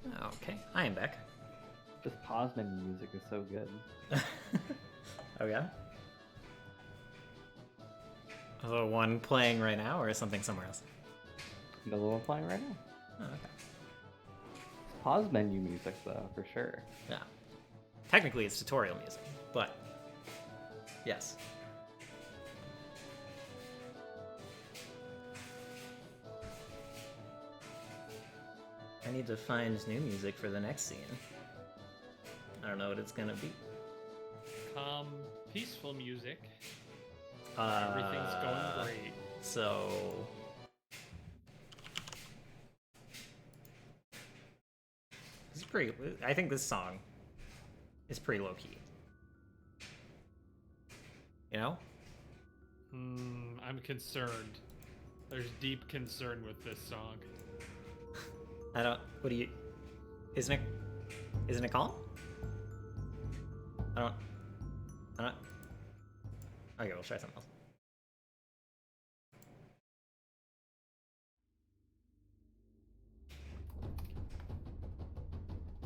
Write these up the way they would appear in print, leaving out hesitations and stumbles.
Okay, I am back. This pause menu music is so good. Oh yeah? The one playing right now, or something somewhere else? The one playing right now. Oh, okay. Pause menu music, though, for sure. Yeah. Technically, it's tutorial music, but yes. I need to find new music for the next scene. I don't know what it's gonna be. Peaceful music. Everything's going great. So it's pretty. I think this song is pretty low key. You know? I'm concerned. There's deep concern with this song. I don't. What do you? Isn't it calm? I don't. Okay, we'll try something else.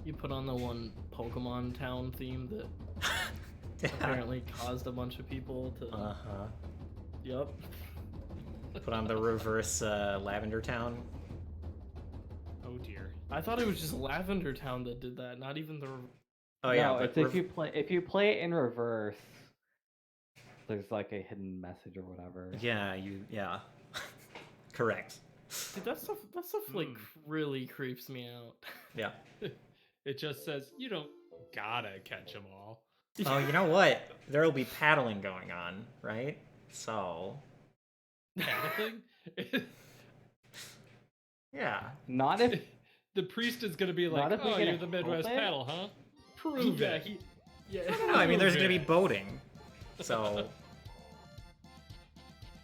You put on the one Pokemon Town theme that apparently caused a bunch of people to. Yep. Put on the reverse Lavender Town. Oh dear. I thought it was just Lavender Town that did that, not even the. Oh yeah, no, but it's if you play it in reverse, there's like a hidden message or whatever. yeah. Correct. Dude, that stuff like really creeps me out. Yeah. It just says you don't gotta catch them all. Oh, you know what? There'll be paddling going on, right? So. Paddling? Yeah. Not if The priest is gonna be Not like, if we "Oh, can you're the Midwest help it." paddle, huh? Prove Yeah, it." No, I mean there's gonna be Yeah. boating. So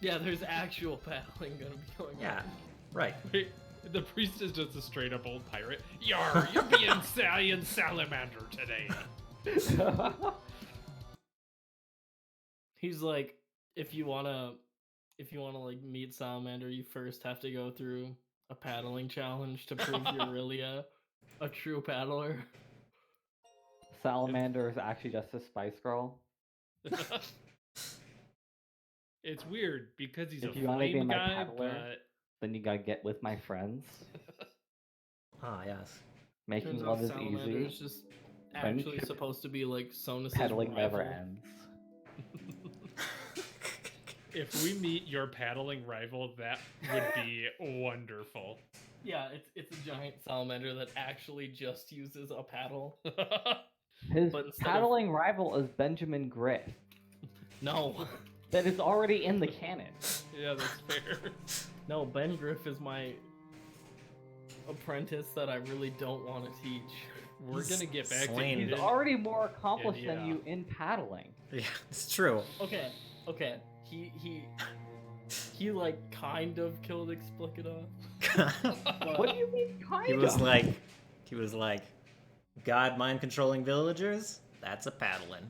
Yeah, there's actual paddling gonna be going on. yeah. Right. Wait, the priest is just a straight up old pirate. Yar, you're being Stallion Salamander today. He's like, if you wanna like meet Salamander, you first have to go through a paddling challenge to prove you're really a true paddler. Salamander is actually just a Spice Girl. It's weird because he's If a you wanna be flame my guy, paddler, but Then you gotta get with my friends. Ah, yes. Making Turns love out is Salamander easy. is just actually Friendship- supposed to be like Sonus's Pedaling never rival. ends. if we meet your paddling rival, that would be wonderful. Yeah, it's a giant salamander that actually just uses a paddle. His But instead paddling rival is Benjamin Griff. No. That is already in the canon. Yeah, that's fair. No, Ben Griff is my apprentice that I really don't want to teach. We're gonna get back slain. to He's Eden. already more accomplished Yeah. than you in paddling. Yeah, it's true. Okay. He like kind of killed Explicita. What do you mean, kind he of? was like, God mind controlling villagers? That's a paddling.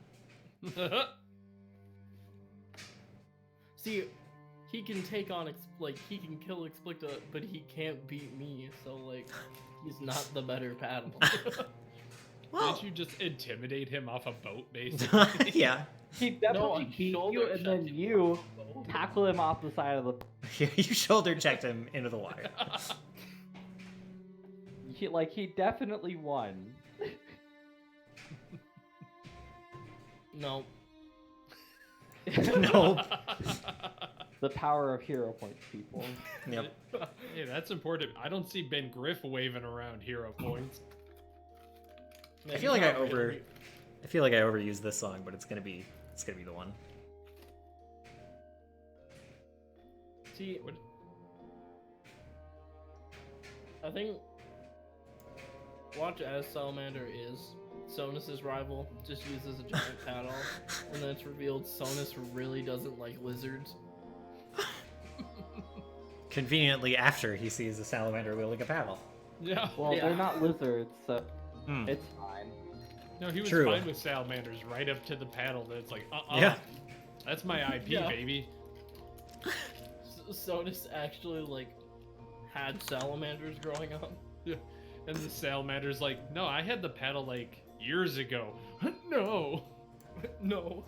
See, he can take on he can kill Explicita, but he can't beat me. So like, he's not the better paddler. Well, Did you just intimidate him off a boat, basically? yeah. He No, definitely I beat you, shoulder and then checked him you off the boat. tackle him off the side of the. You shoulder checked him into the water. He definitely won. No. Nope. The power of hero points, people. Yep. Hey, that's important. I don't see Ben Griff waving around hero points. I feel like I overused this song, but it's gonna be the one. See, I think watch as Salamander is Sonus's rival, just uses a giant paddle, and then it's revealed Sonus really doesn't like lizards. Conveniently after he sees a salamander wielding a paddle. Yeah. Well, Yeah. they're not lizards, so Hmm. it's fine. No, he was True. fine with salamanders right up to the paddle. That's like, Yeah. That's my IP, Yeah. baby. Sonus actually like had salamanders growing up. And the salamander's like, no, I had the paddle like years ago. No. No.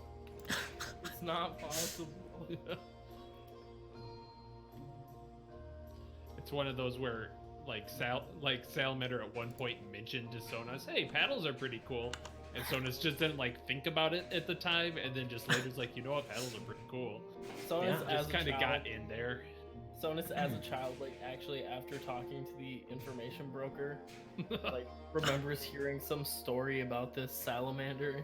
It's not possible. It's one of those where like Salamander at one point mentioned to Sonas, hey, paddles are pretty cool. And Sonas just didn't like think about it at the time, and then just later's like, you know what, paddles are pretty cool. Sonus Yeah. as Just a kind of child, got in there. Sonus as a child, like actually after talking to the information broker, like remembers hearing some story about this salamander,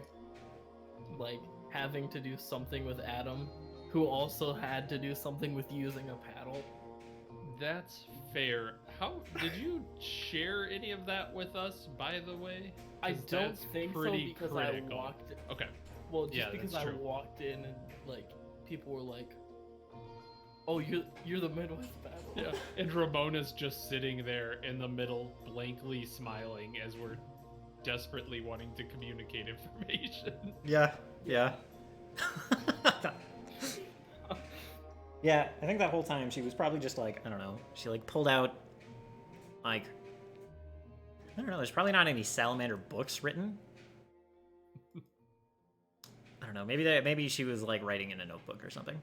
like having to do something with Adam, who also had to do something with using a paddle. That's fair. How did you share any of that with us, by the way? I 'Cause don't that's think so pretty because critical. I walked. Okay. Well, just Yeah, because that's I true. walked in and like people were like, "Oh, you're the Midwest battle." Yeah. And Ramona's just sitting there in the middle, blankly smiling as we're desperately wanting to communicate information. Yeah, yeah. Yeah, I think that whole time she was probably just like, I don't know, she like pulled out, like, I don't know, there's probably not any salamander books written. I don't know, maybe she was like writing in a notebook or something.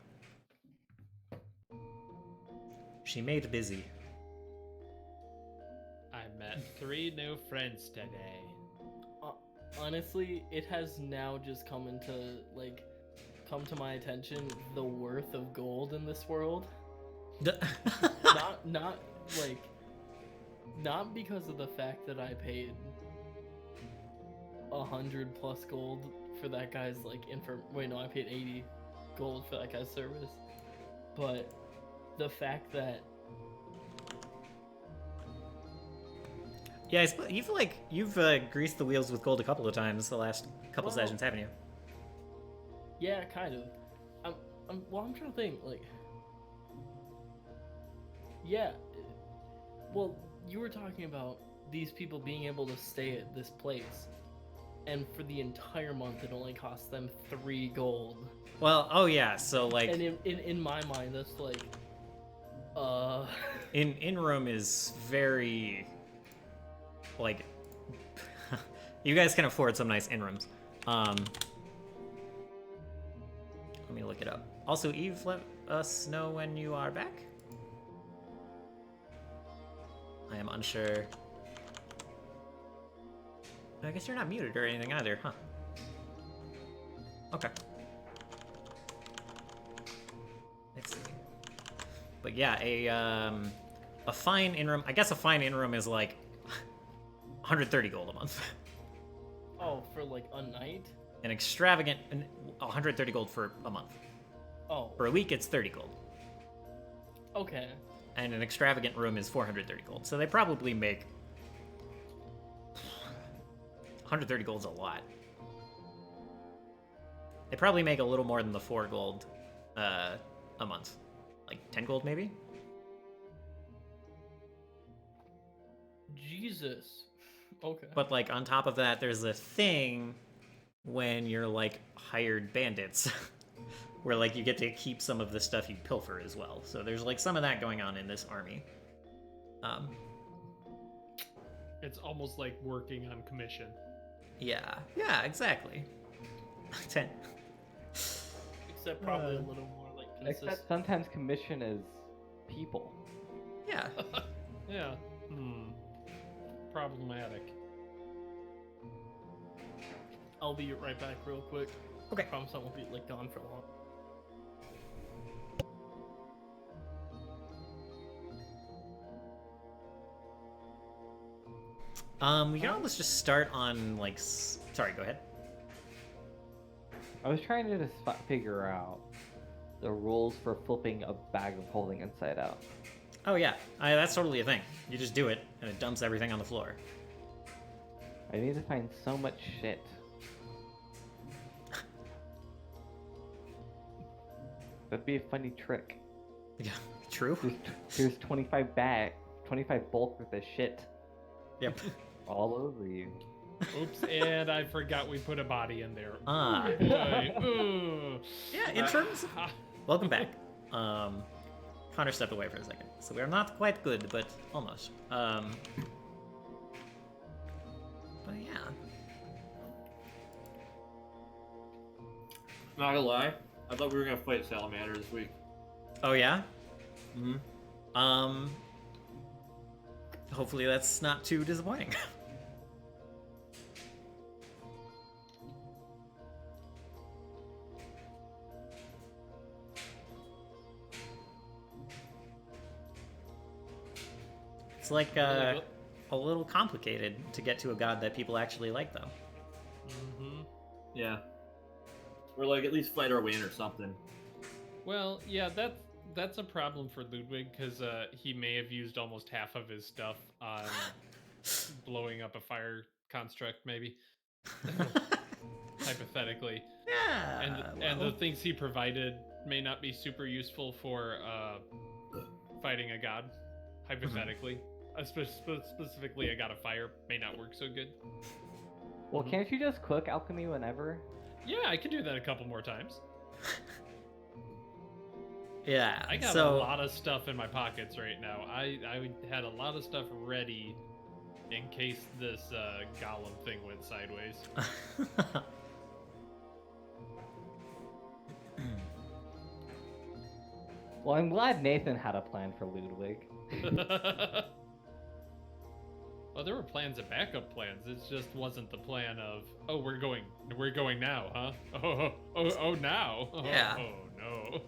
She made busy. I met 3 new friends today. Honestly, it has now just come to my attention the worth of gold in this world. Not like not because of the fact that I paid 100+ gold for that guy's like I paid 80 gold for that guy's service, but the fact that Yeah, you feel like you've greased the wheels with gold a couple of times the last couple Well, sessions, haven't you? yeah, kind of. I'm trying to think like yeah. Well, you were talking about these people being able to stay at this place, and for the entire month it only cost them 3 gold. Well, oh yeah, so like And in my mind, that's like, in room is very like you guys can afford some nice in rooms. Let me look it up. Also, Eve, let us know when you are back. I am unsure. I guess you're not muted or anything either, huh? Okay. Let's see. But yeah, a fine in-room. I guess a fine in-room is like 130 gold a month. oh, for like a night. An extravagant 130 gold for a month. Oh, For a week, it's 30 gold. okay. And an extravagant room is 430 gold. So they probably make 130 gold's a lot. They probably make a little more than the 4 gold a month. Like 10 gold maybe? Jesus. Okay. But like on top of that, there's a thing when you're like hired bandits where like you get to keep some of the stuff you pilfer as well. So there's like some of that going on in this army. It's almost like working on commission. Yeah, exactly. 10. Except probably a little more like consistent. Except sometimes commission is people. Yeah. Yeah. Problematic. I'll be right back real quick. Okay. I promise I won't be like gone for long. We can almost just start on like. Sorry, go ahead. I was trying to just figure out the rules for flipping a bag of holding inside out. Oh yeah, that's totally a thing. You just do it, and it dumps everything on the floor. I need to find so much shit. That'd be a funny trick. Yeah, true. Here's 25 bulk worth of shit Yep. all over you. Oops, and I forgot we put a body in there. Ah. Ooh, boy. Ooh. Yeah, in terms of... Welcome back. Connor stepped away for a second, so we are not quite good, but almost. Not gonna lie, I thought we were gonna fight Salamander this week. Oh yeah. Mm-hmm. Hopefully that's not too disappointing. It's like a little complicated to get to a god that people actually like, though. Mm-hmm. Yeah. Or like at least fight our way in or something. Well, yeah, that's a problem for Ludwig because he may have used almost half of his stuff on blowing up a fire construct, maybe. Hypothetically. Yeah. And the well, things he provided may not be super useful for fighting a god. Hypothetically, specifically a god of fire may not work so good. Well, can't you just cook alchemy whenever? Yeah, I could do that a couple more times. yeah. I got so, a lot of stuff in my pockets right now. I had a lot of stuff ready in case this golem thing went sideways. Well, I'm glad Nathan had a plan for Ludwig. Well, there were plans and backup plans. It just wasn't the plan of, oh, we're going now, huh? Oh, now. Yeah. Oh, no.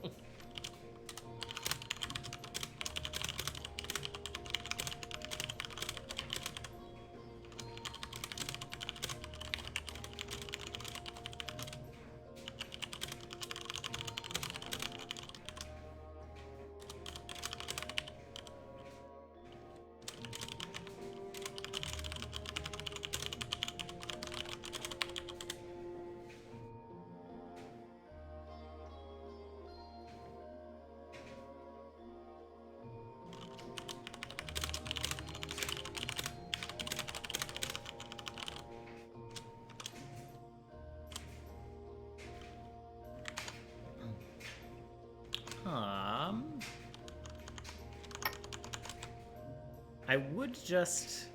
I would just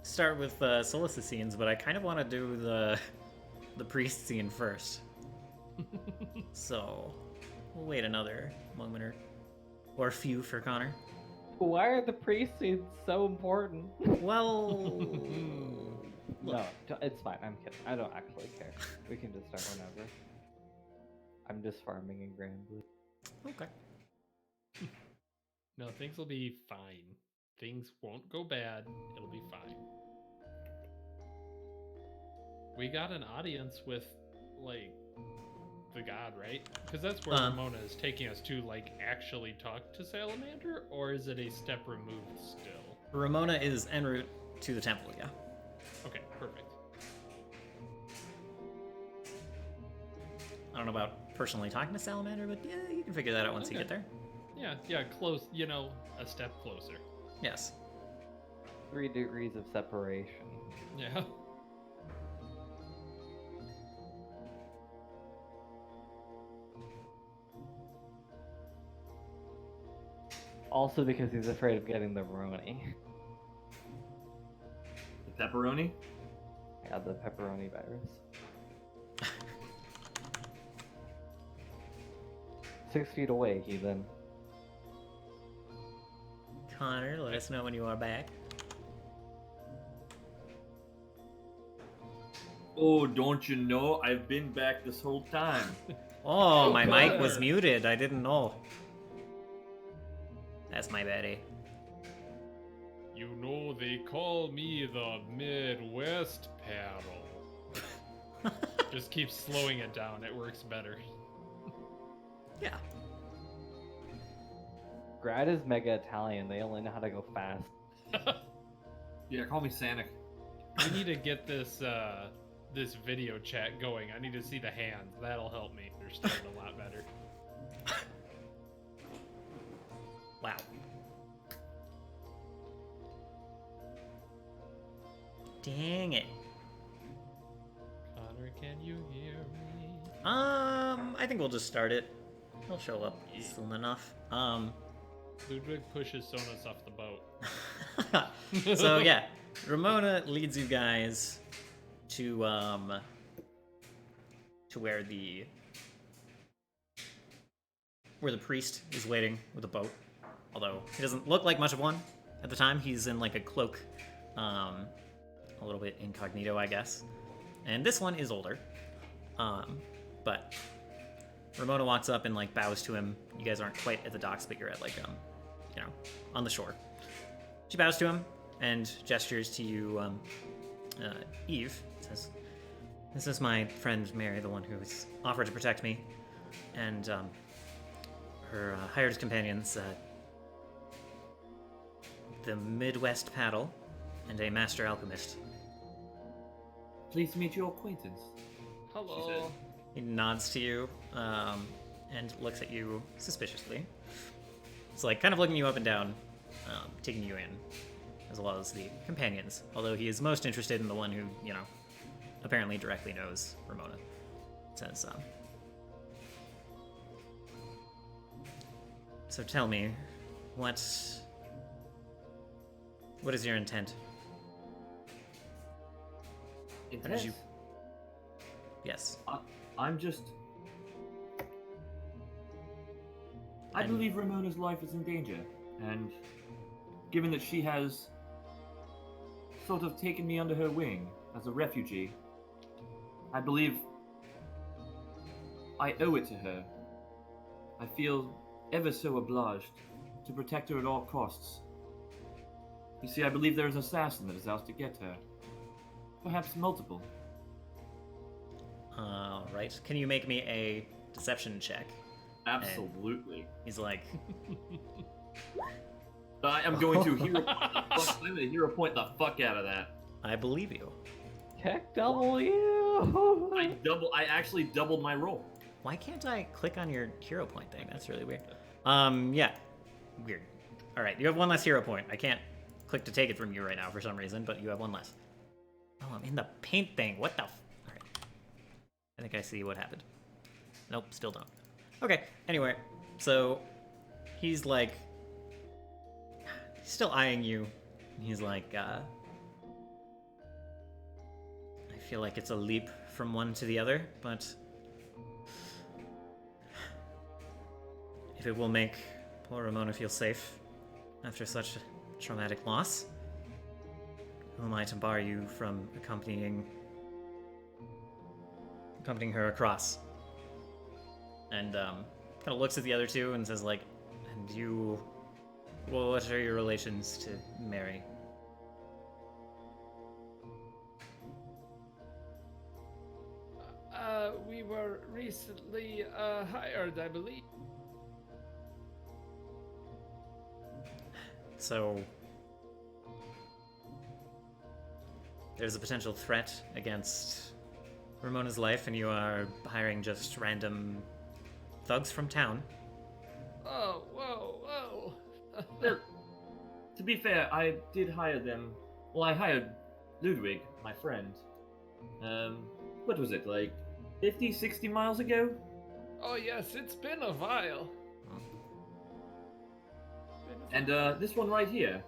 start with Solstice scenes, but I kind of want to do the priest scene first. So we'll wait another moment or a few for Connor. Why are the priest scenes so important? Well, No, it's fine. I'm kidding. I don't actually care. We can just start whenever. I'm just farming in Grand Blue. okay. No, things will be fine. Things won't go bad. It'll be fine. We got an audience with, like, the god, right? Because that's where Ramona is taking us to, like, actually talk to Salamander, or is it a step removed still? Ramona is en route to the temple, yeah. Okay, perfect. I don't know about personally talking to Salamander, but yeah, you can figure that out once you Okay. get there. Yeah, close, a step closer. Yes. 3 degrees of separation. Yeah. Also because he's afraid of getting the Roni. The pepperoni? Yeah, the pepperoni virus. 6 feet away, heathen. Connor, let us know when you are back. Oh, don't you know? I've been back this whole time. Oh, my mic was Connor. muted. I didn't know. That's my baddie. You know, they call me the Midwest paddle. Just keep slowing it down. It works better. Yeah. Grad is mega Italian. They only know how to go fast. Yeah, call me Sanic. I need to get this this video chat going. I need to see the hands. That'll help me understand a lot better. Wow. Dang it. Connor, can you hear me? I think we'll just start it. He'll show up soon enough. Ludwig pushes Sonos off the boat. So yeah, Ramona leads you guys to to where the priest is waiting with a boat. Although he doesn't look like much of one at the time. He's in like a cloak, a little bit incognito, I guess. And this one is older. But Ramona walks up and like bows to him. You guys aren't quite at the docks, but you're at like on the shore. She bows to him and gestures to you, Eve. Says, "This is my friend Mary, the one who's offered to protect me, and her hired companions, the Midwest Paddle, and a master alchemist." Pleased to meet your acquaintance. Hello. He nods to you and looks at you suspiciously. It's like kind of looking you up and down, taking you in, as well as the companions. Although he is most interested in the one who, apparently directly knows Ramona. Says, "So tell me, what is your intent? How did you?" Yes. I'm just. I And- believe Ramona's life is in danger, and given that she has sort of taken me under her wing as a refugee, I believe I owe it to her. I feel ever so obliged to protect her at all costs. You see, I believe there is an assassin that is out to get her. Perhaps multiple. Right. Can you make me a deception check? Absolutely. He's like, I am going to hero. I'm going to hero point the fuck out of that. "I believe you." Heck W! I actually doubled my roll. Why can't I click on your hero point thing? That's really weird. Yeah. Weird. All right, you have one less hero point. I can't click to take it from you right now for some reason, but you have one less. Oh, I'm in the paint thing. What the All right. I think I see what happened. Nope, still don't. Okay, anyway. So, he's like... He's still eyeing you. He's like, I feel like it's a leap from one to the other, but... if it will make poor Ramona feel safe after such a traumatic loss, who am I to bar you from accompanying her across? And kind of looks at the other two and says, like, "And you, well, what are your relations to Mary?" We were recently hired, I believe. So there's a potential threat against Ramona's life, and you are hiring just random thugs from town. Oh, whoa. Well, to be fair, I did hire them. Well, I hired Ludwig, my friend. What was it, like 50, 60 miles ago? Oh, yes, it's been a while. And this one right here.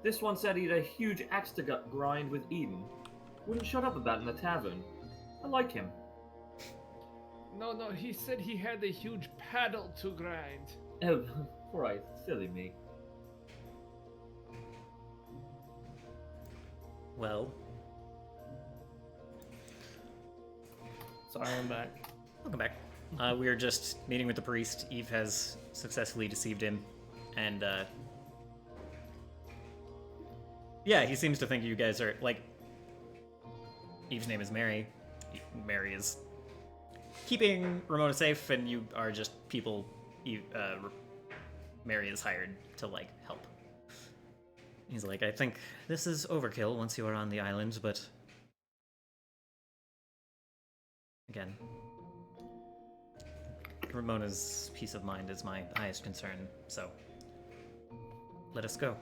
This one said he had a huge axe to grind with Eden. Wouldn't shut up about it in the tavern. I like him. No, he said he had a huge paddle to grind. Oh, right, silly me. Well, Sorry, I'm back. welcome back. We are just meeting with the priest. Eve has successfully deceived him, and yeah, he seems to think you guys are like. Eve's name is Mary. Mary is keeping Ramona safe, and you are just people. Mary is hired to like help. He's like, "I think this is overkill once you are on the island, but again, Ramona's peace of mind is my highest concern, so let us go."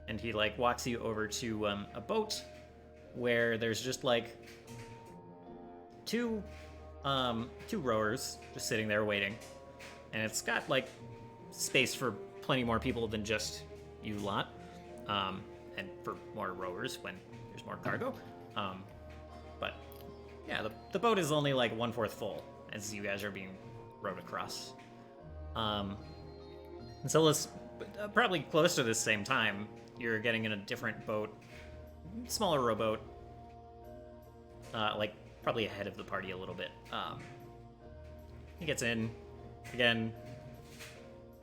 And he like walks you over to a boat where there's just like two rowers just sitting there waiting, and it's got like space for plenty more people than just you lot, and for more rowers when there's more cargo. But Yeah, the boat is only like 1/4 full as you guys are being rowed across. And so let's probably close to the same time. You're getting in a different boat, smaller rowboat, like probably ahead of the party a little bit. He gets in again.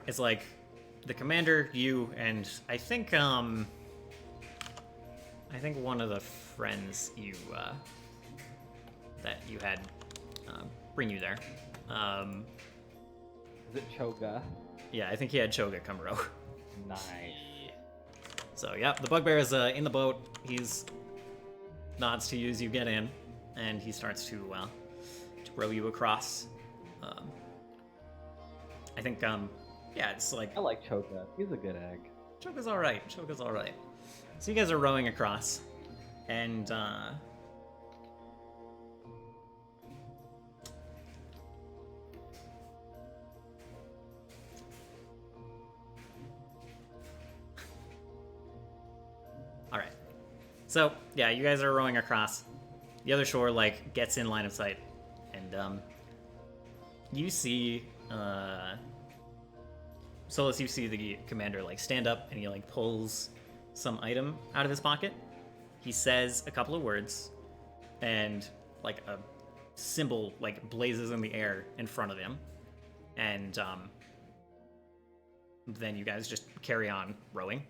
It's like the commander, you, and I think one of the friends you that you had bring you there. Is it Choga? Yeah, I think he had Choga come row. Nice. So yeah, the bugbear is in the boat. He's nods to you as you get in, and he starts to row you across. I think yeah, it's like I like Choga. He's a good egg. Choga's all right. Choga's all right. So you guys are rowing across, and all right. So yeah, you guys are rowing across. The other shore like gets in line of sight, and you see Solus. You see the commander like stand up, and he like pulls some item out of his pocket. He says a couple of words, and like a symbol like blazes in the air in front of him, and then you guys just carry on rowing.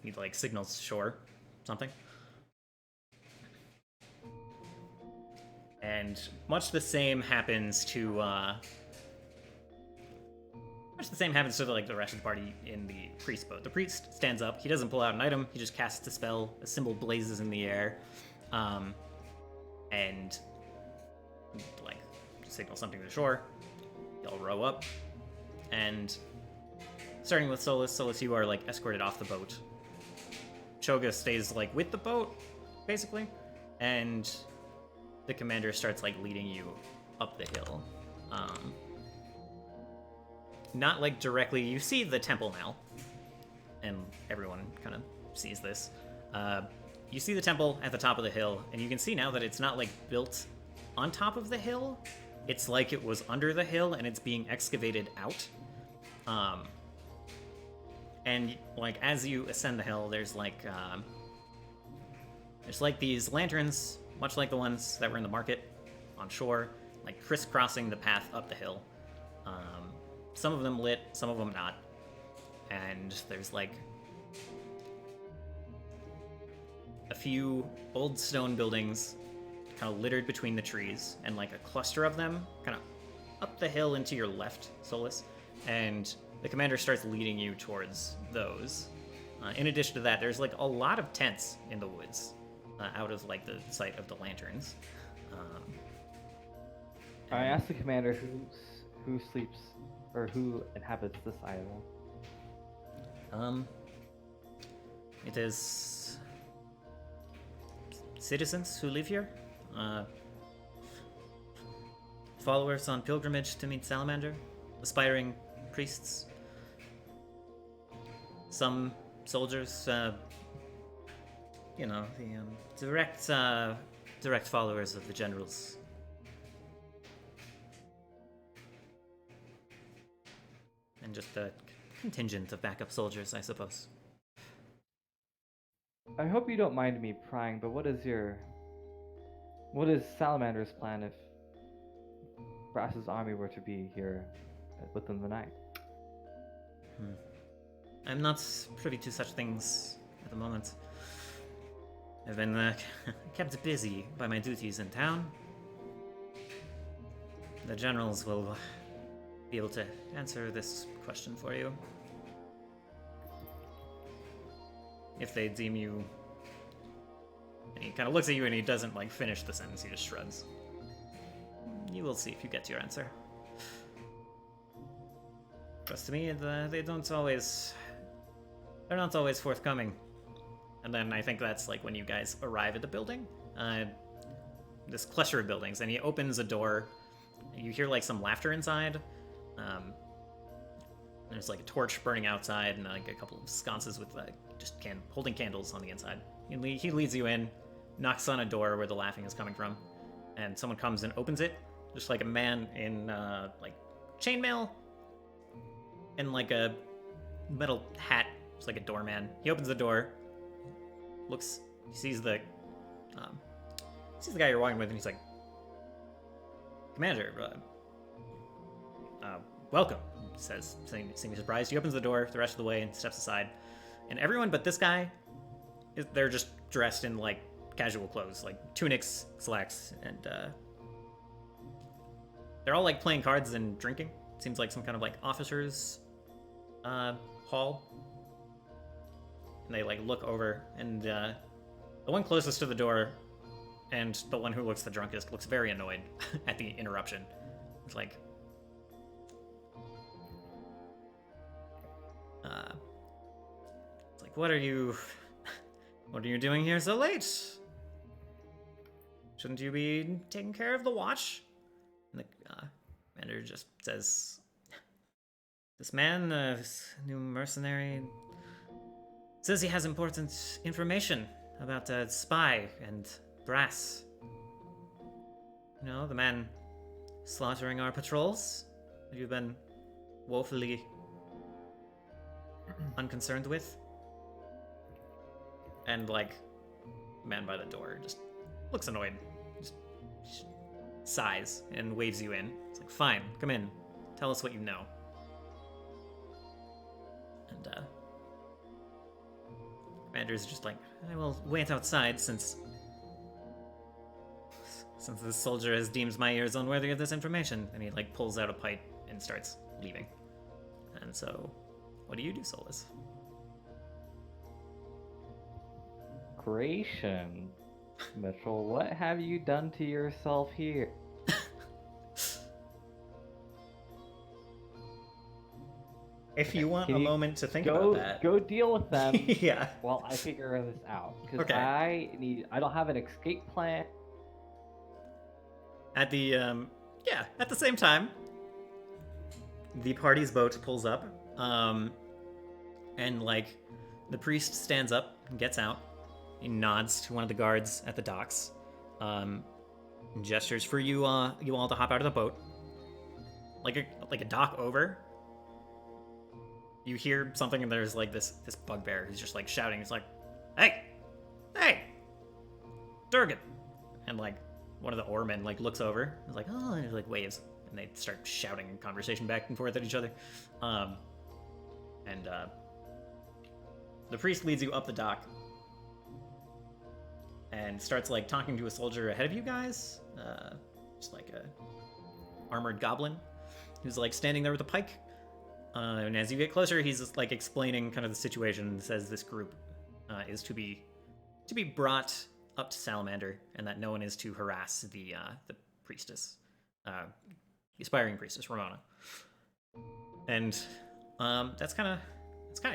He like signals shore, something. And much the same happens to like the rest of the party in the priest boat. The priest stands up. He doesn't pull out an item. He just casts a spell. A symbol blazes in the air, and like signals something to the shore. Y'all row up, and starting with Solus. Solus, you are like escorted off the boat. Choga stays like with the boat, basically, and the commander starts like leading you up the hill. Not like directly, you see the temple now, and everyone kind of sees this. You see the temple at the top of the hill, and you can see now that it's not like built on top of the hill. It's like it was under the hill and it's being excavated out. And like as you ascend the hill, there's like these lanterns, much like the ones that were in the market on shore, like crisscrossing the path up the hill. Some of them lit, some of them not. And there's like a few old stone buildings kind of littered between the trees, and like a cluster of them kind of up the hill into your left, Solus. And the commander starts leading you towards those. In addition to that, there's like a lot of tents in the woods out of like the sight of the lanterns. I asked the commander who sleeps or who inhabits this island. It is citizens who live here, followers on pilgrimage to meet Salamander, aspiring priests, some soldiers, the direct followers of the generals. And just a contingent of backup soldiers, I suppose. I hope you don't mind me prying, but what is Salamander's plan if Brass's army were to be here within the night? I'm not privy to such things at the moment. I've been kept busy by my duties in town. The generals will be able to answer this question for you. If they deem you... And he kind of looks at you and he doesn't like finish the sentence, he just shrugs. You will see if you get your answer. Trust to me, they're not always forthcoming. And then I think that's like when you guys arrive at the building. This cluster of buildings, and he opens a door. You hear like some laughter inside. There's like a torch burning outside, and like a couple of sconces with just holding candles on the inside. He leads you in, knocks on a door where the laughing is coming from, and someone comes and opens it, just like a man in like chainmail and like a metal hat, just like a doorman. He opens the door, looks, he sees the guy you're walking with, and he's like, "Commander, welcome," he says, seeming surprised. He opens the door the rest of the way and steps aside. And everyone but this guy, they're just dressed in like casual clothes, like tunics, slacks, and they're all like playing cards and drinking. It seems like some kind of like officers' hall. And they like look over, and the one closest to the door and the one who looks the drunkest looks very annoyed at the interruption. It's like, what are you doing here so late? Shouldn't you be taking care of the watch? And the commander just says, "This man, this new mercenary, says he has important information about a spy and brass. You know, the man slaughtering our patrols that you've been woefully unconcerned with." And, like, the man by the door just looks annoyed. Just sighs and waves you in. It's like, "Fine, come in. Tell us what you know." And, commander's just like, "I will wait outside since this soldier has deemed my ears unworthy of this information." And he, like, pulls out a pipe and starts leaving. And so, what do you do, Solus? Creation. Mitchell, what have you done to yourself here? If you want Can a you moment to think about that. Go deal with them Yeah. while I figure this out. Because Okay. I don't have an escape plan. At the at the same time, the party's boat pulls up, and like the priest stands up and gets out. He nods to one of the guards at the docks, and gestures for you all to hop out of the boat. Like a dock over, you hear something, and there's like this bugbear who's just like shouting. It's like, "Hey, Durgan!" And like one of the oarmen like looks over, and is like, "Oh," and he like waves, and they start shouting conversation back and forth at each other. And the priest leads you up the dock and starts like talking to a soldier ahead of you guys, just like a armored goblin who's like standing there with a pike. And as you get closer, he's just, like explaining kind of the situation, and says this group is to be brought up to Salamander, and that no one is to harass the priestess, the aspiring priestess Ramona. And that's kind of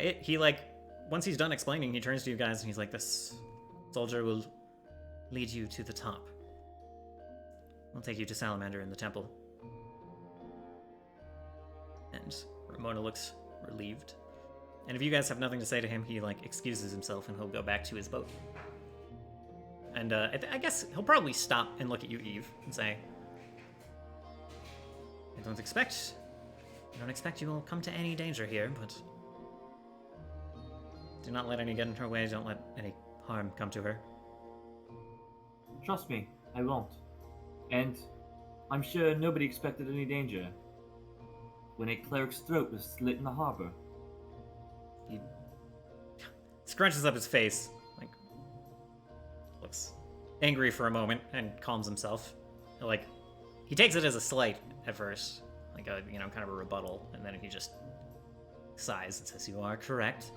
it. He like, once he's done explaining, he turns to you guys and he's like, "This soldier will lead you to the top. We'll take you to Salamander in the temple." And Ramona looks relieved. And if you guys have nothing to say to him, he like excuses himself and he'll go back to his boat. And I guess he'll probably stop and look at you, Eve, and say, I don't expect you will come to any danger here, but do not let any get in her way. Don't let any harm come to her." Trust me, I won't. And I'm sure nobody expected any danger when a cleric's throat was slit in the harbor. He scrunches up his face, like, looks angry for a moment, and calms himself. Like, he takes it as a slight at first, like a, kind of a rebuttal, and then he just sighs and says, "You are correct.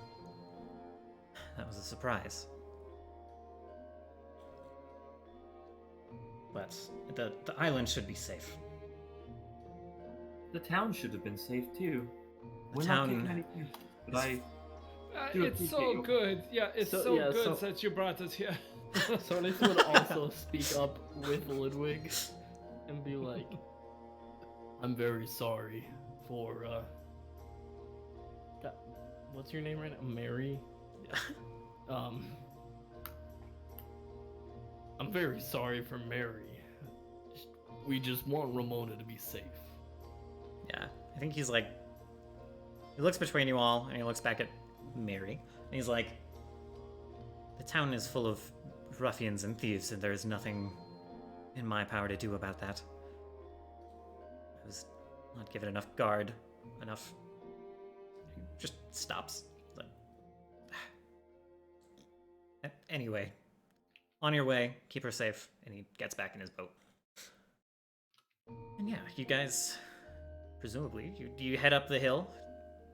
That was a surprise. But the island should be safe." The town should have been safe too. The We're town not taking anything, but is- do It's appreciate so you. good. Yeah, it's So- so yeah, good so- that you brought us here. Sonis would also speak up with Ludwig and be like, "I'm very sorry for, God, what's your name right now? Mary? I'm very sorry for Mary. We just want Ramona to be safe. Yeah, I think he's like, he looks between you all, and he looks back at Mary, and he's like, the town is full of ruffians and thieves, and there is nothing in my power to do about that. I was not given enough guard, enough. He just stops. He's like, anyway, on your way, keep her safe, and he gets back in his boat. And yeah, you guys, presumably, you head up the hill,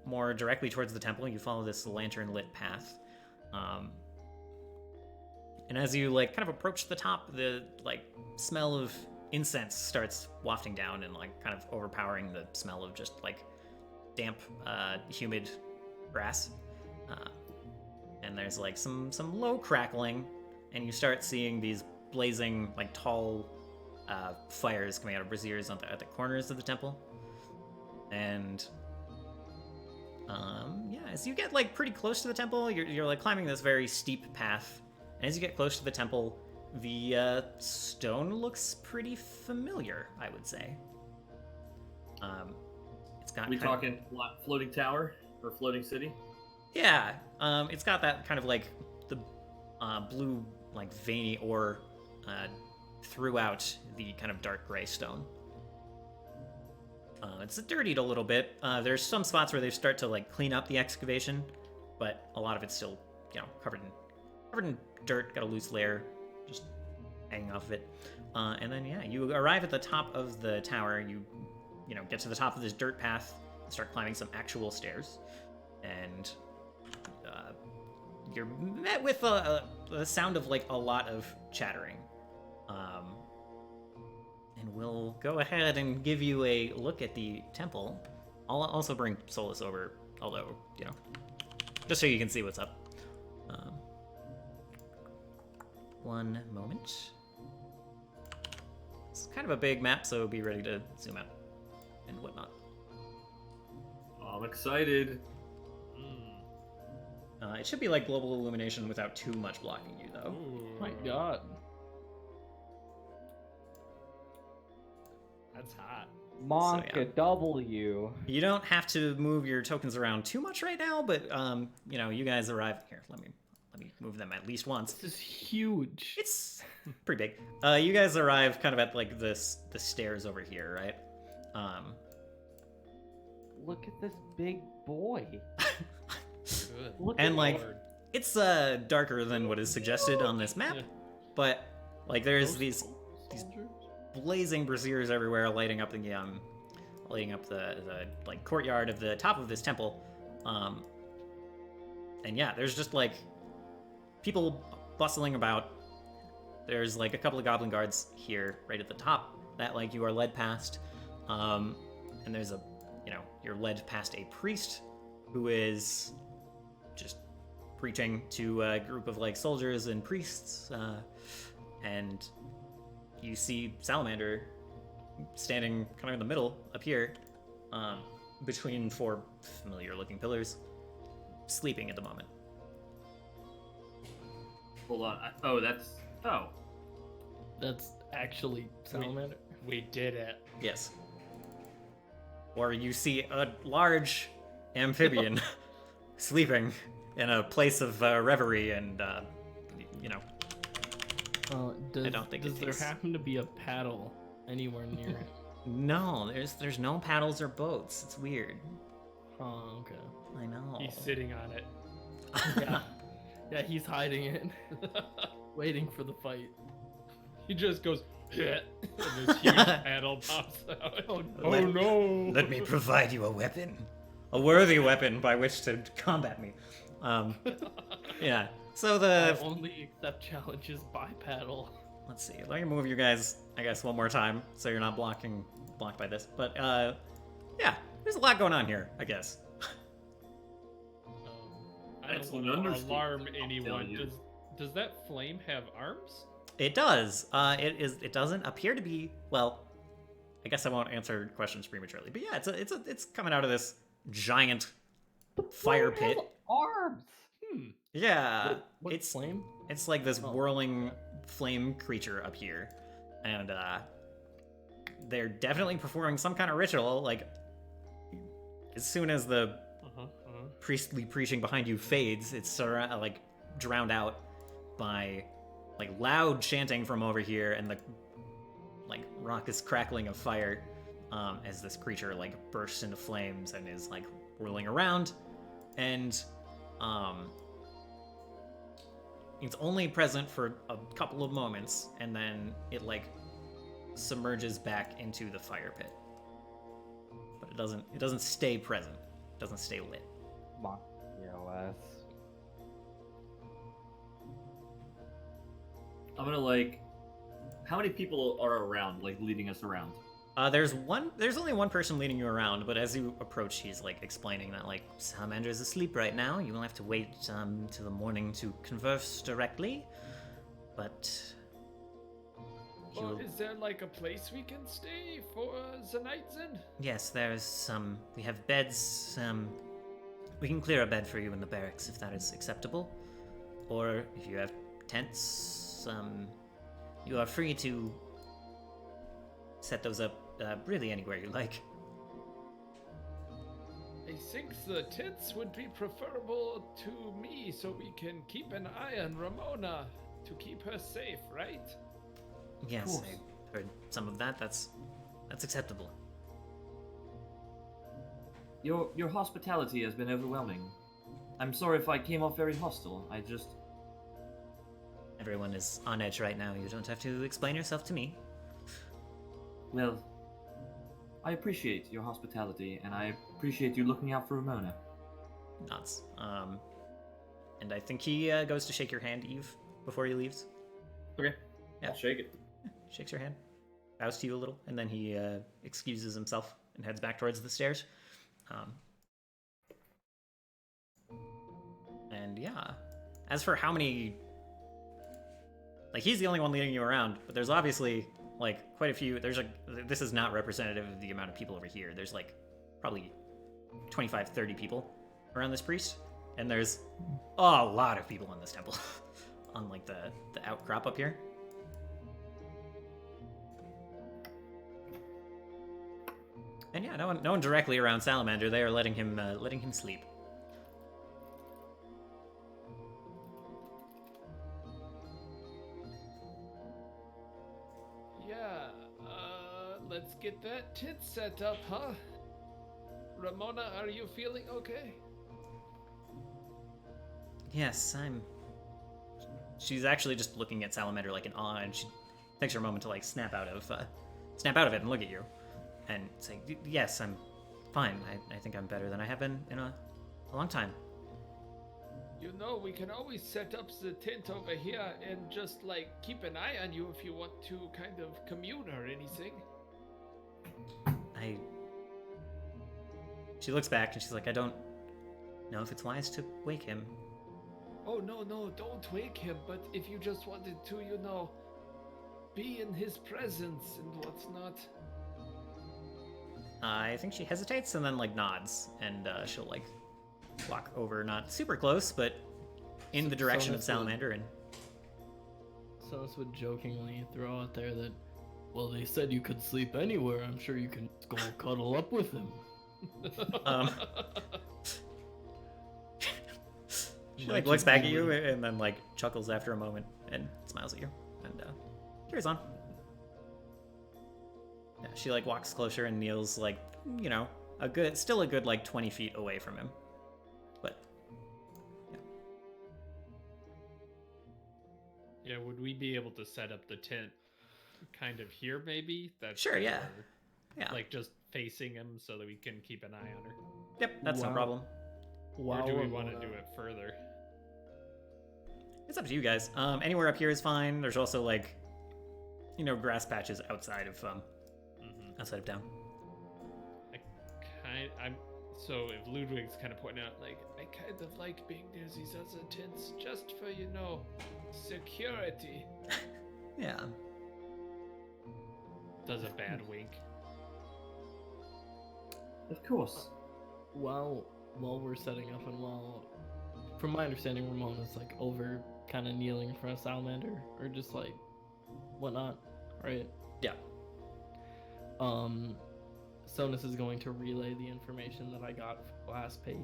more directly towards the temple. You follow this lantern-lit path. And as you like kind of approach the top, the like smell of incense starts wafting down and like kind of overpowering the smell of just like damp, humid grass. And there's like some low crackling, and you start seeing these blazing like tall fires coming out of braziers at the corners of the temple. And yeah, as you get like pretty close to the temple, you're like climbing this very steep path. And as you get close to the temple, the stone looks pretty familiar, I would say. It's got We talking floating tower or floating city? Yeah, it's got that kind of like the blue, like veiny ore throughout the kind of dark gray stone. It's dirtied a little bit. There's some spots where they start to like clean up the excavation, but a lot of it's still, covered in dirt. Got a loose layer just hanging off of it. And then yeah, you arrive at the top of the tower. You get to the top of this dirt path, start climbing some actual stairs, and you're met with the sound of like a lot of chattering. And we'll go ahead and give you a look at the temple. I'll also bring Solus over, although, just so you can see what's up. One moment. It's kind of a big map, so be ready to zoom out and whatnot. I'm excited. It should be like global illumination without too much blocking you, though. Ooh, My God. that's hot. Monka yeah. W. You don't have to move your tokens around too much right now, but you guys arrive here. Let me move them at least once. This is huge. It's pretty big. You guys arrive kind of at like the stairs over here, right? Look at this big boy. Good. Look And at like Lord. it's darker than what is suggested on this map, Yeah. but like there's Those these soldiers? blazing braziers everywhere, lighting up the like courtyard of the top of this temple. And yeah, there's just like people bustling about. There's like a couple of goblin guards here right at the top that like you are led past. And there's you're led past a priest who is just preaching to a group of like soldiers and priests. And you see Salamander standing kind of in the middle up here, between four familiar looking pillars, sleeping at the moment. Hold on. That's actually Salamander. We did it. Yes. Or you see a large amphibian sleeping in a place of reverie, and Does, I don't think it does there takes- happen to be a paddle anywhere near it? no, there's no paddles or boats. It's weird. Oh, okay. I know. He's sitting on it. Yeah. Yeah, he's hiding it, waiting for the fight. He just goes, and this huge paddle pops out. Oh Let- no! Let me provide you a weapon, a worthy weapon by which to combat me. Yeah. So I only accept challenges by paddle. let's see. Let me move you guys, I guess, one more time, so you're not blocked by this. But yeah, there's a lot going on here, I guess. I That's don't an want to understatement, alarm I'll anyone. tell you. Does that flame have arms? It does. It doesn't appear to be. Well, I guess I won't answer questions prematurely. But yeah, it's coming out of this giant fire Flame has pit. Arms. Yeah, What it's flame? it's like this Oh. whirling flame creature up here, and they're definitely performing some kind of ritual. Like, as soon as the priestly preaching behind you fades, it's like drowned out by like loud chanting from over here and the like raucous crackling of fire as this creature like bursts into flames and is like whirling around, and it's only present for a couple of moments, and then it like submerges back into the fire pit. But it doesn't stay present. It doesn't stay lit. Mock EOS. I'm gonna like. How many people are around, like leading us around? There's only one person leading you around, but as you approach, he's like explaining that like Salamander is asleep right now. You will have to wait till the morning to converse directly. But Well, is there like a place we can stay for the night then? yes, there's some. We have beds. We can clear a bed for you in the barracks if that is acceptable, or if you have tents. You are free to set those up really anywhere you like. I think the tents would be preferable to me so we can keep an eye on Ramona to keep her safe, right? Yes, course. I heard some of that. That's acceptable. Your hospitality has been overwhelming. I'm sorry if I came off very hostile. I just. Everyone is on edge right now. You don't have to explain yourself to me. Well, I appreciate your hospitality, and I appreciate you looking out for Ramona. Nods. And I think he goes to shake your hand, Eve, before he leaves. Okay. Yeah. I'll shake it. Shakes your hand, bows to you a little, and then he excuses himself and heads back towards the stairs. And yeah, as for how many, like he's the only one leading you around, but there's obviously like quite a few. This is not representative of the amount of people over here. There's like probably 25, 30 people around this priest, and there's a lot of people in this temple on like the outcrop up here. And yeah, no one directly around Salamander. They are letting him sleep. Yeah, let's get that tent set up, huh? Ramona, are you feeling okay? Yes, I'm. She's actually just looking at Salamander like in awe, and she takes her a moment to like snap out of it and look at you, and say, "Yes, I'm fine. I think I'm better than I have been in a long time." You know, we can always set up the tent over here and just like keep an eye on you if you want to kind of commune or anything. She looks back and she's like, "I don't know if it's wise to wake him." Oh, no, don't wake him, but if you just wanted to, you know, be in his presence and what's not. I think she hesitates and then like nods, and she'll like walk over, not super close, but in the direction of that's what- Salamander, and Sonos would jokingly throw out there that, well, they said you could sleep anywhere. I'm sure you can just go cuddle up with him. she like looks back at you and then like chuckles after a moment and smiles at you and carries on. Yeah, she like walks closer and kneels like, you know, still a good like 20 feet away from him. But yeah. Yeah, would we be able to set up the tent kind of here maybe? That's Sure, yeah. or, Yeah. Like just facing him so that we can keep an eye on her. Yep, that's no Wow. problem. Or do we want to Ramona. do it further? It's up to you guys. Anywhere up here is fine. There's also like, you know, grass patches outside of town. So if Ludwig's kind of pointing out, like, I kind of like being near these other tents just for, you know, security. Yeah. Does a bad wink. Of course. While we're setting up and from my understanding, Ramona's like over kind of kneeling in front of Salamander or just like whatnot, right? Yeah. Sonus is going to relay the information that I got from the last page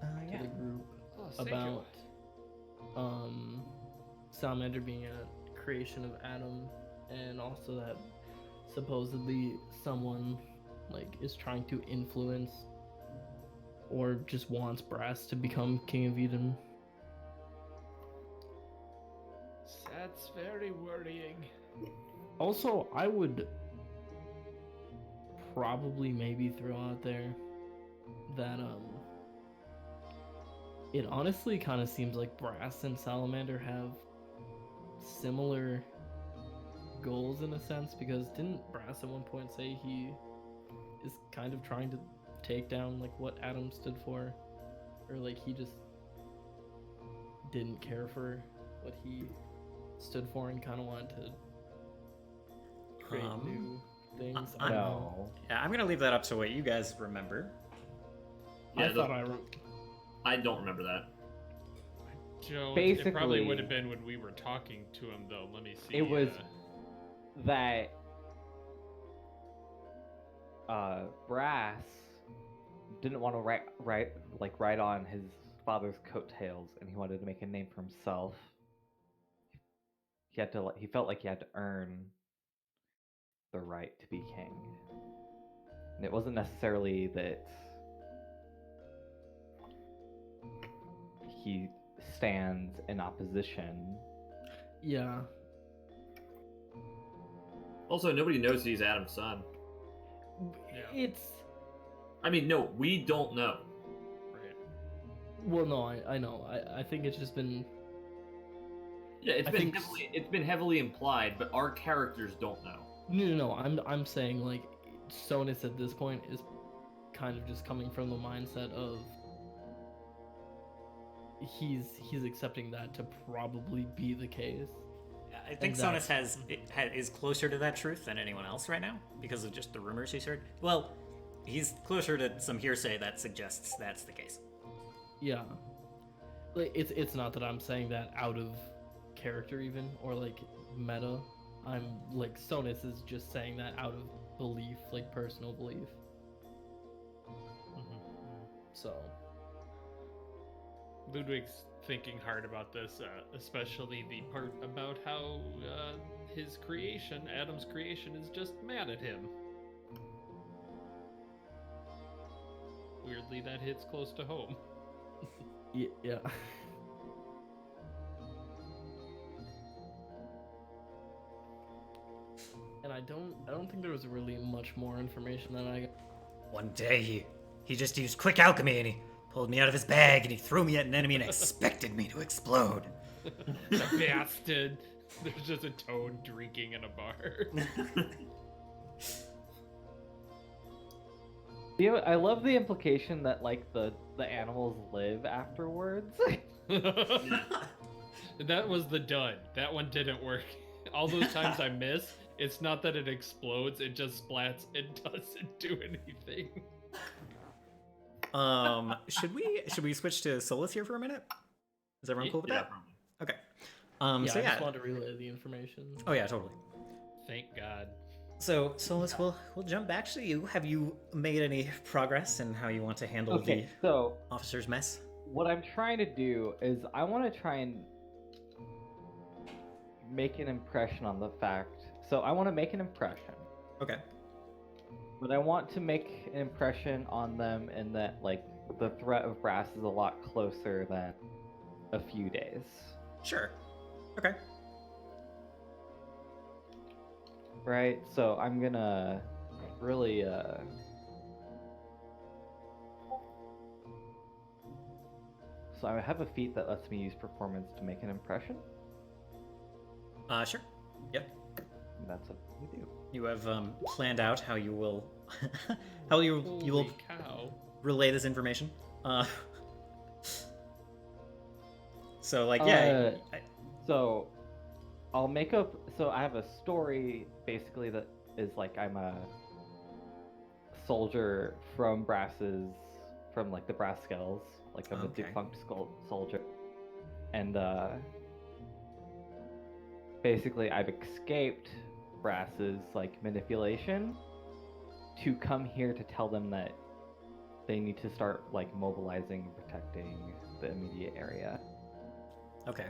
to the group Oh, thank you. about Salamander being a creation of Adam, and also that supposedly someone like is trying to influence or just wants Brass to become King of Eden. That's very worrying. Also, I would probably maybe throw out there that it honestly kind of seems like Brass and Salamander have similar goals in a sense, because didn't Brass at one point say he is kind of trying to take down like what Adam stood for, or like he just didn't care for what he stood for and kind of wanted to create new things? I don't know. Yeah, I'm gonna leave that up to what you guys remember. Yeah, I thought I don't remember that. Joe, it Basically- probably would have been when we were talking to him, though. Let me see. It was that Brass didn't want to ride on his father's coattails, and he wanted to make a name for himself. He felt like he had to earn the right to be king. And it wasn't necessarily that he stands in opposition. Yeah. Also, nobody knows he's Adam's son. Yeah. It's I mean, no, we don't know. Right. well, no, I know. I think it's just been Yeah, I think- it's been heavily implied, but our characters don't know. no. I'm saying like Sonus at this point is kind of just coming from the mindset of he's accepting that to probably be the case. I think And Sonus is closer to that truth than anyone else right now because of just the rumors he's heard. Well, he's closer to some hearsay that suggests that's the case. Yeah. Like it's not that I'm saying that out of character even or like meta. I'm like Sonus is just saying that out of belief, like personal belief. So Ludwig's thinking hard about this, especially the part about how his creation, Adam's creation, is just mad at him. Weirdly, that hits close to home. yeah. And I don't think there was really much more information that I got. One day he just used quick alchemy and he pulled me out of his bag and he threw me at an enemy and expected me to explode. The bastard! There's just a toad drinking in a bar. I love the implication that like the animals live afterwards. That was the dud. That one didn't work. All those times I miss, it's not that it explodes, it just splats. It doesn't do anything. Should we switch to Solus here for a minute? Is everyone cool with Yeah, that? probably. Okay. Yeah, So I yeah. just wanted to relay the information. Oh yeah, totally. Thank God. So Solus, we'll jump back to you. Have you made any progress in how you want to handle Okay, so the officer's mess? what I'm trying to do is I want to try and make an impression on the fact. So I want to make an impression, Okay. but I want to make an impression on them in that like the threat of Brass is a lot closer than a few days. Sure. Okay. Right? So I'm gonna really so I have a feat that lets me use performance to make an impression. Sure. Yep. And that's what we do. You have planned out how you will you will Holy cow. relay this information. So like yeah. So I'll make up. So I have a story basically that is like I'm a soldier from like the Brass Skulls, like I'm Okay. a defunct soldier, and basically I've escaped Brass's like manipulation to come here to tell them that they need to start like mobilizing and protecting the immediate area. Okay.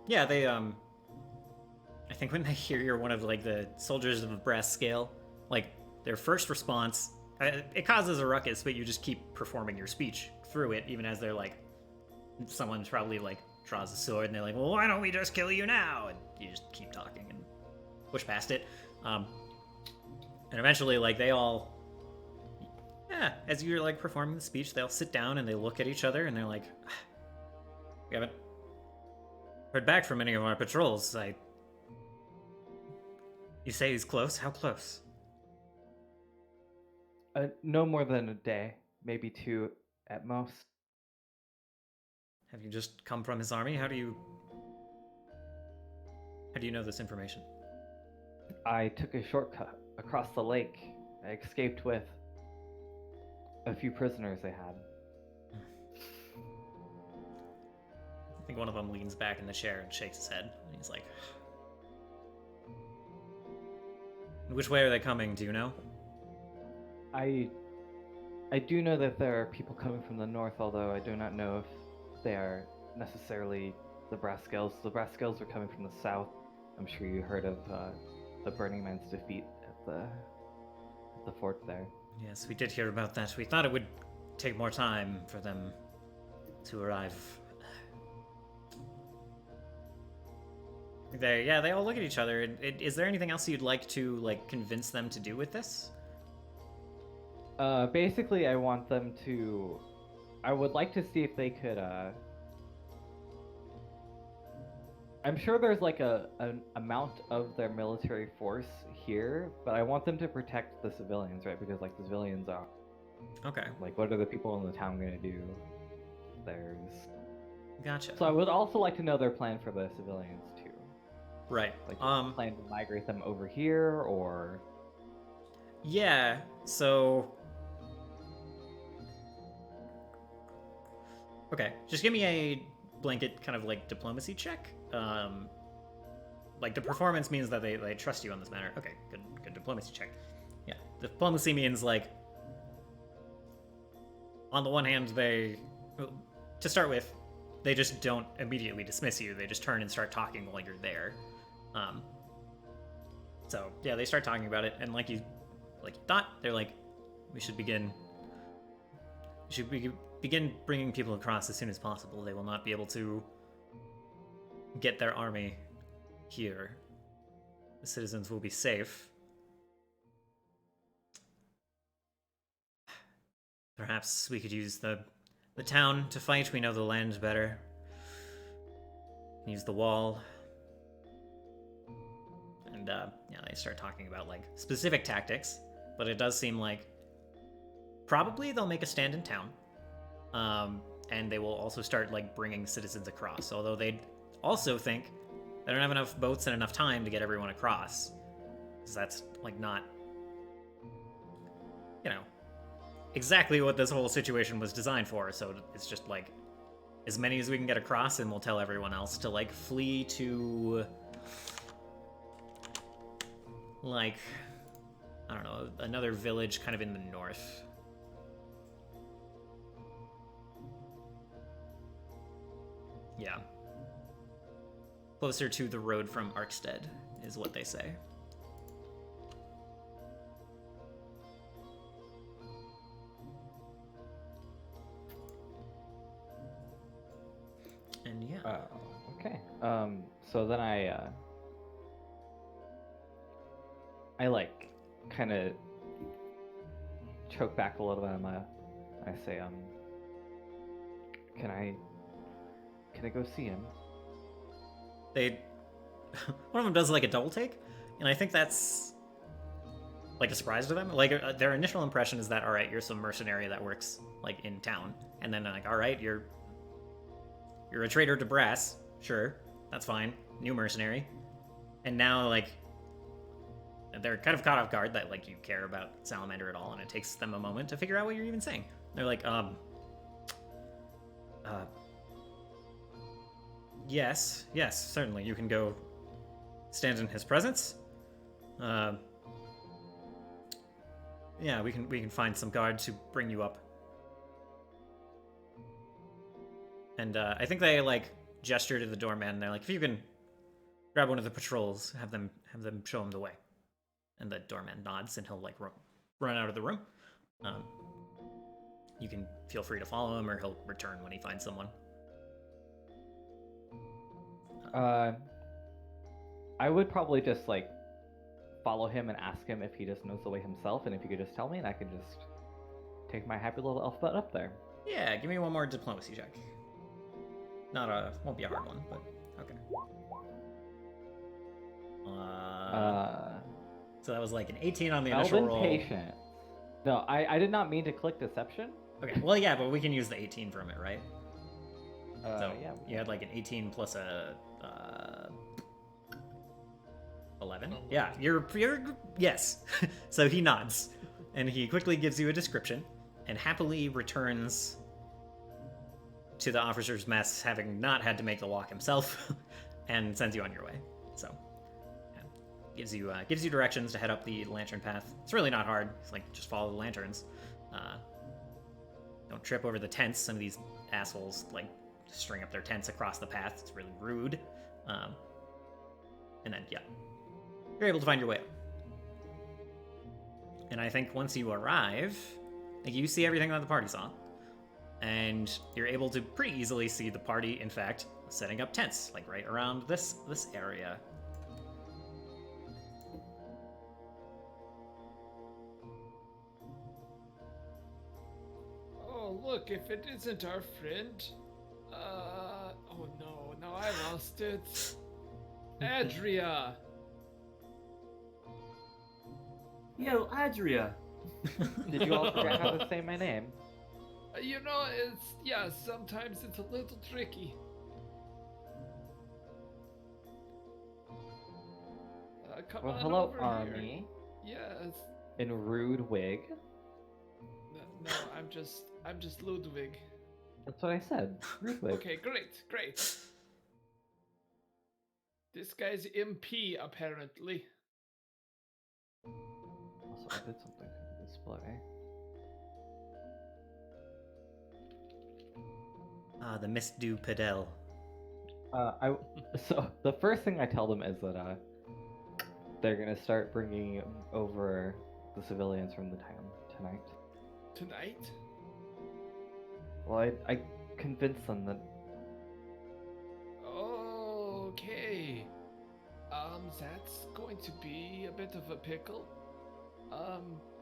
Yeah, they I think when they hear you're one of like the soldiers of the brass scale, like their first response, it causes a ruckus, but you just keep performing your speech through it, even as they're like, someone's probably like draws a sword and they're like, well, why don't we just kill you now? And you just keep talking and push past it. And eventually, like they all, yeah, as you're like performing the speech, they all sit down and they look at each other and they're like, we haven't heard back from any of our patrols. You say he's close? How close? No more than a day, maybe 2 at most. Have you just come from his army? How do you know this information? I took a shortcut across the lake. I escaped with a few prisoners they had. I think one of them leans back in the chair and shakes his head. And he's like, which way are they coming? Do you know? I do know that there are people coming from the north, although I do not know if they are necessarily the Brass Scales. The Brass Scales are coming from the south. I'm sure you heard of the Burning Man's defeat at the fort there. Yes, we did hear about that. We thought it would take more time for them to arrive. They all look at each other. Is there anything else you'd like to like convince them to do with this? Basically, I want them to. I would like to see if they could. I'm sure there's like an amount of their military force here, but I want them to protect the civilians, right? Because like the civilians are. Okay. Like, what are the people in the town gonna do? There's. Gotcha. So I would also like to know their plan for the civilians too. Right. Like, plan to migrate them over here, or. Yeah. So. Okay. Just give me a blanket kind of like diplomacy check. Like the performance means that they trust you on this matter. Okay. Good diplomacy check. Yeah. Diplomacy means like. On the one hand, to start with, they just don't immediately dismiss you. They just turn and start talking while you're there. So yeah, they start talking about it, and like you thought, they're like, we should begin bringing people across as soon as possible. They will not be able to get their army here. The citizens will be safe. Perhaps we could use the town to fight. We know the land better. Use the wall. And yeah, they start talking about like specific tactics, but it does seem like probably they'll make a stand in town. And they will also start like bringing citizens across, although they also think they don't have enough boats and enough time to get everyone across, because that's like not, exactly what this whole situation was designed for. So it's just like as many as we can get across, and we'll tell everyone else to like flee to like, I don't know, another village kind of in the north. Yeah. Closer to the road from Arkstead is what they say. And yeah. Okay. So then I like kind of choke back a little bit. I say, can I go see him? One of them does like a double take, and I think that's like a surprise to them. Like their initial impression is that, all right, you're some mercenary that works like in town, and then like, all right, you're a traitor to Brass, sure, that's fine, new mercenary, and now like they're kind of caught off guard that like you care about Salamander at all, and it takes them a moment to figure out what you're even saying. They're like, yes, certainly, you can go stand in his presence. Yeah, we can find some guard to bring you up. And I think they like gesture to the doorman. And they're like, if you can grab one of the patrols, have them show him the way. And the doorman nods, and he'll like run out of the room. You can feel free to follow him, or he'll return when he finds someone. I would probably just like follow him and ask him if he just knows the way himself, and if he could just tell me, and I could just take my happy little elf butt up there. Yeah, give me one more diplomacy check. Won't be a hard one, but okay. So that was like an 18 on the initial Elven roll. patient. No, I did not mean to click deception. Okay, well, yeah, but we can use the 18 from it, right? So Yeah. you had like an 18 plus a 11. Yeah, you're yes. So he nods, and he quickly gives you a description, and happily returns to the officer's mess, having not had to make the walk himself, and sends you on your way. So yeah, gives you directions to head up the lantern path. It's really not hard. It's like just follow the lanterns. Don't trip over the tents. Some of these assholes like string up their tents across the path. It's really rude. And then yeah, you're able to find your way up. And I think once you arrive, like, you see everything that the party saw, and you're able to pretty easily see the party, in fact, setting up tents, like right around this area. Oh, look, if it isn't our friend. Oh no, now I lost it. Adria! Yo, Adria! Did you all forget how to say my name? You know, sometimes it's a little tricky. Come Well, on hello, over Army. Here. Yes. In rude wig. No, I'm just Ludwig. That's what I said. Rude wig. Okay, great. This guy's MP, apparently. Also, I did something to the display. The Miss Du Pedel. So the first thing I tell them is that they're gonna start bringing over the civilians from the town tonight. Tonight? Well, I convinced them that. Okay. That's going to be a bit of a pickle.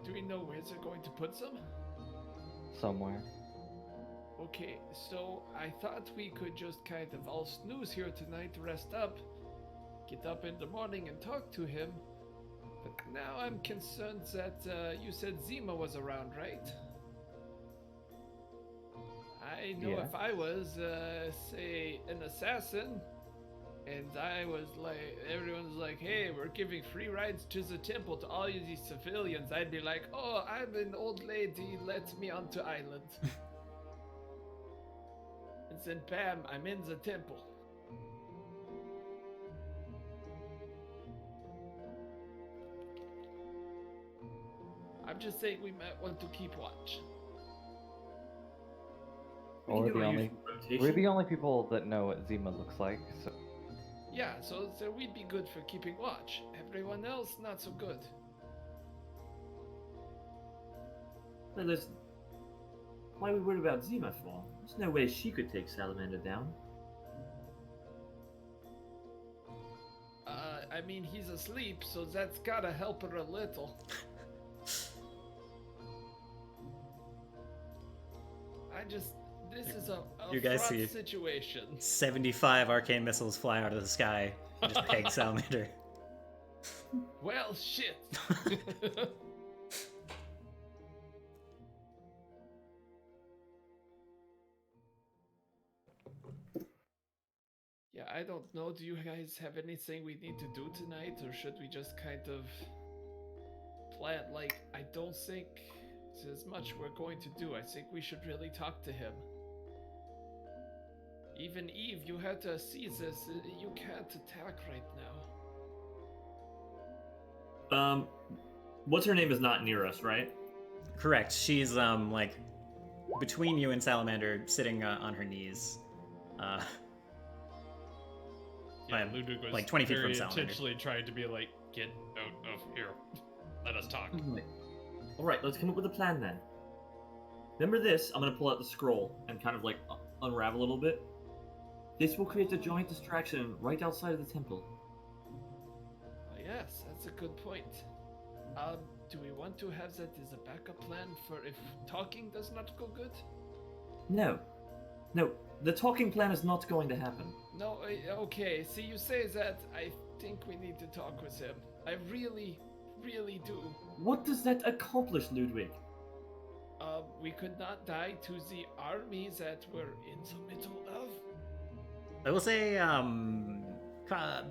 Do we know where they're going to put them? Somewhere. Okay, so I thought we could just kind of all snooze here tonight, rest up, get up in the morning and talk to him. But now I'm concerned that you said Zima was around, right? I know Yeah. if I was, say, an assassin, and I was like, everyone's like, hey, we're giving free rides to the temple to all of these civilians, I'd be like, oh, I'm an old lady, let me onto island. And then bam, I'm in the temple. I'm just saying we might want to keep watch. We Well, can do we're our the only usual rotation. we're the only people that know what Zima looks like. So Yeah, so we'd be good for keeping watch. Everyone else, not so good. Now listen, why are we worried about Zima for? There's no way she could take Salamander down. I mean, he's asleep, so that's gotta help her a little. This is a You guys fraught see- situation. 75 arcane missiles fly out of the sky and just peg Salamander. Well, shit. Yeah, I don't know. Do you guys have anything we need to do tonight, or should we just kind of plan? Like, I don't think there's much we're going to do. I think we should really talk to him. Even Eve, you had to see this. You can't attack right now. What's her name is not near us, right? Correct. She's like between you and Salamander, sitting on her knees. Yeah, I'm, Ludwig was like 20 feet from very Salamander. intentionally trying to be like, get out of here. Let us talk. All right, let's come up with a plan then. Remember this? I'm gonna pull out the scroll and kind of like unravel a little bit. This will create a giant distraction right outside of the temple. Oh, yes, that's a good point. Do we want to have that as a backup plan for if talking does not go good? No, the talking plan is not going to happen. No, okay, see, you say that. I think we need to talk with him. I really, really do. What does that accomplish, Ludwig? We could not die to the army that we're in the middle of. I will say,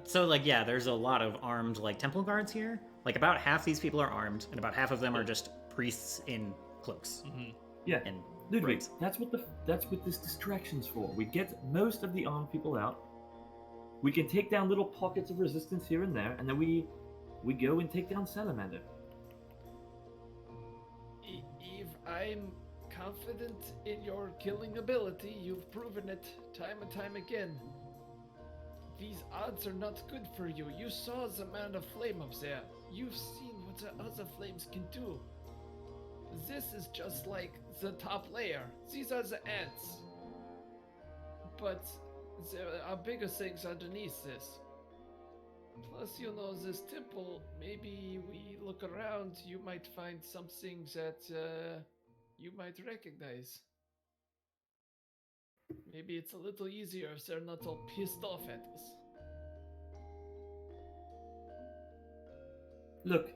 so like, yeah, there's a lot of armed like temple guards here. Like about half these people are armed, and about half of them are just priests in cloaks. Yeah, And Ludwig, robes. that's what this distraction's for. We get most of the armed people out. We can take down little pockets of resistance here and there, and then we go and take down Salamander. Eve, I'm confident in your killing ability. You've proven it time and time again. These odds are not good for you. You saw the man of flame up there. You've seen what the other flames can do. This is just like the top layer. These are the ants. But there are bigger things underneath this. Plus, you know, this temple, maybe we look around, you might find something that you might recognize. Maybe it's a little easier if they're not all pissed off at us. Look,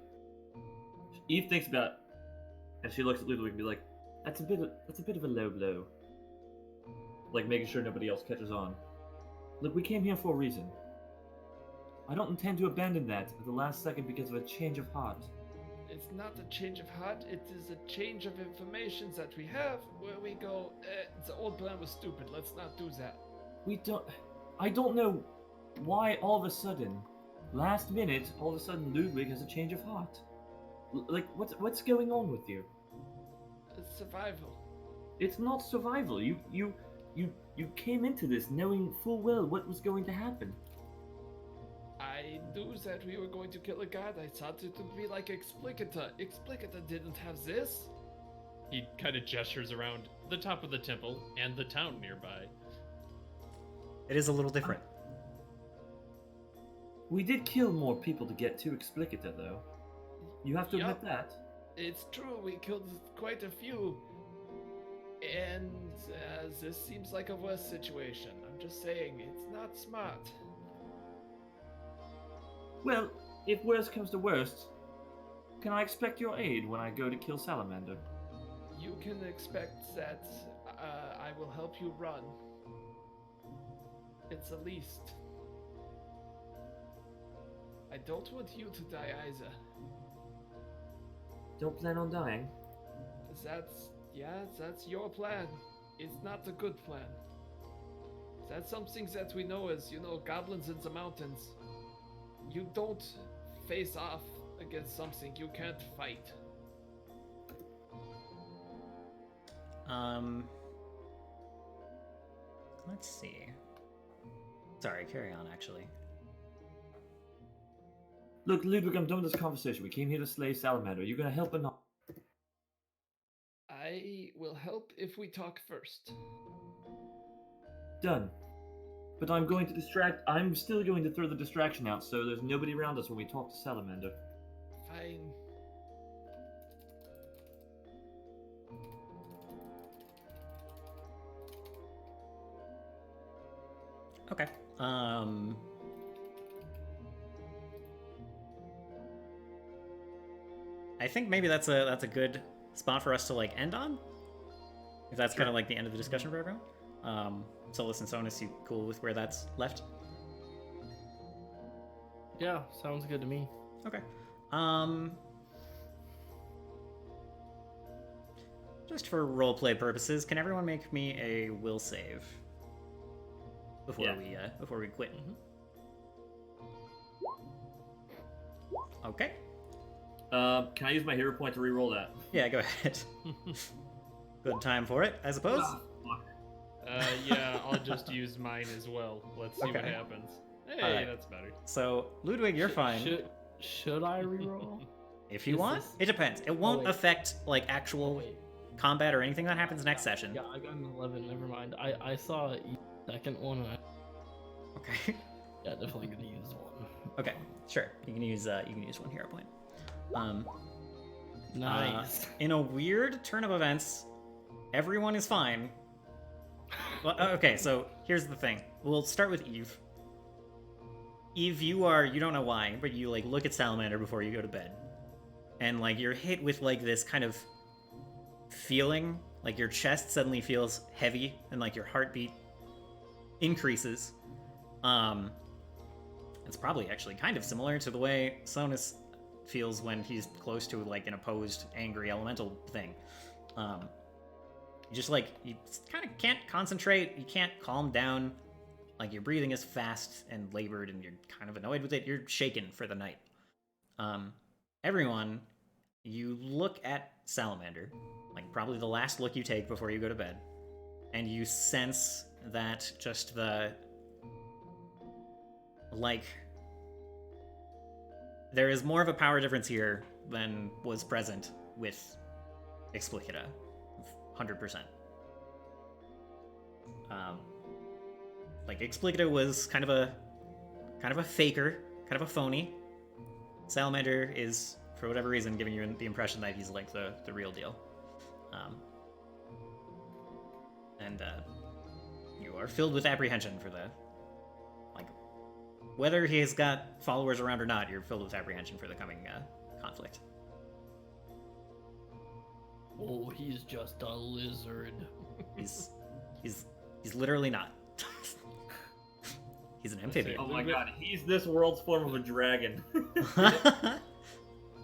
Eve thinks about it, and she looks at Ludwig and be like, that's a bit of a low blow. Like making sure nobody else catches on. Look, we came here for a reason. I don't intend to abandon that at the last second because of a change of heart. It's not a change of heart, it is a change of information that we have where we go, the old plan was stupid, let's not do that. I don't know why all of a sudden, last minute, all of a sudden Ludwig has a change of heart. Like, what's going on with you? It's survival. It's not survival. You came into this knowing full well what was going to happen. I knew that we were going to kill a god. I thought it would be like Explicita. Explicita didn't have this. He kind of gestures around the top of the temple and the town nearby. It is a little different. We did kill more people to get to Explicita, though. You have to admit Yup. that. It's true, we killed quite a few. And this seems like a worse situation. I'm just saying, it's not smart. Well, if worst comes to worst, can I expect your aid when I go to kill Salamander? You can expect that I will help you run. It's the least. I don't want you to die either. Don't plan on dying. That's your plan. It's not a good plan. That's something that we know as, goblins in the mountains. You don't face off against something you can't fight. Let's see. Sorry, carry on, actually. Look, Ludwig, I'm done with this conversation. We came here to slay Salamander. Are you gonna help or not? I will help if we talk first. Done. But I'm still going to throw the distraction out so there's nobody around us when we talk to Salamander. Fine. Okay. I think maybe that's a good spot for us to like end on. If that's kind of like the end of the discussion for everyone. Solus and Sonus, you cool with where that's left? Yeah, sounds good to me. Okay. Just for roleplay purposes, can everyone make me a will save before we quit? Okay. Can I use my hero point to reroll that? Yeah, go ahead. Good time for it, I suppose. Ah, fuck. Yeah, I'll just use mine as well. Let's see what Okay. happens. Hey, Alright. that's better. So, Ludwig, you're fine. Should I reroll? If you is want, this- it depends. It won't wait. affect like Oh, actual wait. combat or anything that happens next session. Yeah, I got an 11. Never mind. I saw a second one. And Okay. yeah, definitely gonna use one. Okay. Sure. You can use one hero point. Nice. In a weird turn of events, everyone is fine. Well, okay, so here's the thing. We'll start with Eve. Eve, you don't know why, but you like look at Salamander before you go to bed. And like you're hit with like this kind of feeling, like your chest suddenly feels heavy and like your heartbeat increases. It's probably actually kind of similar to the way Sonus feels when he's close to like an opposed angry elemental thing. You just like you kind of can't concentrate, you can't calm down. Like your breathing is fast and labored and you're kind of annoyed with it. You're shaken for the night. Everyone, you look at Salamander, like probably the last look you take before you go to bed, and you sense that just the like there is more of a power difference here than was present with Explicita, 100%. Like Explicita was kind of a faker, kind of a phony. Salamander is, for whatever reason, giving you the impression that he's like the real deal. And you are filled with apprehension for the like whether he has got followers around or not. You're filled with apprehension for the coming conflict. Oh, he's just a lizard. He's literally not. He's an amphibian. Oh my god, he's this world's form of a dragon.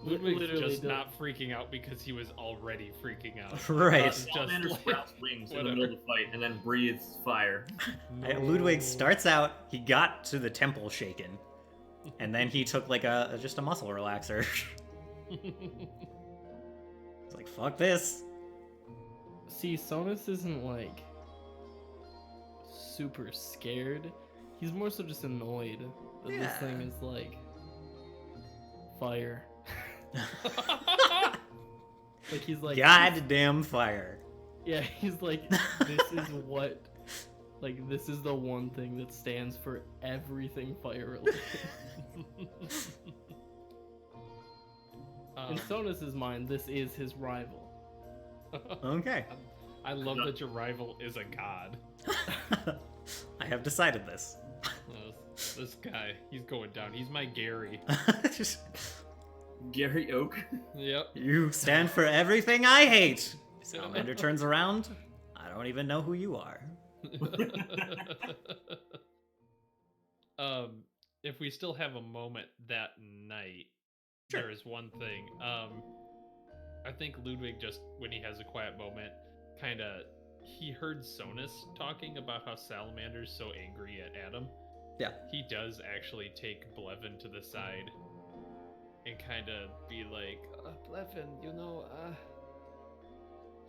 Ludwig's Literally just do- not freaking out because he was already freaking out. Right. It's just Salamander like- sprouts wings in the whatever. middle of the fight and then breathes fire. Ludwig starts out, he got to the temple shaken, and then he took like just a muscle relaxer. It's like, fuck this. See, Sonus isn't like super scared. He's more so just annoyed that this Yeah. thing is like fire. Like he's like Goddamn fire. yeah, he's like this is what like this is the one thing that stands for everything fire related. In Sonus's mind, this is his rival. Okay. I love that your rival is a god. I have decided this. This guy, he's going down. He's my Gary. Just, Gary Oak. Yep. you stand for everything I hate. Salamander turns around. I don't even know who you are. If we still have a moment that night, Sure. there is one thing. I think Ludwig just, when he has a quiet moment, he heard Sonus talking about how Salamander's so angry at Adam. Yeah. He does actually take Blevin to the side and kind of be like, Blevin,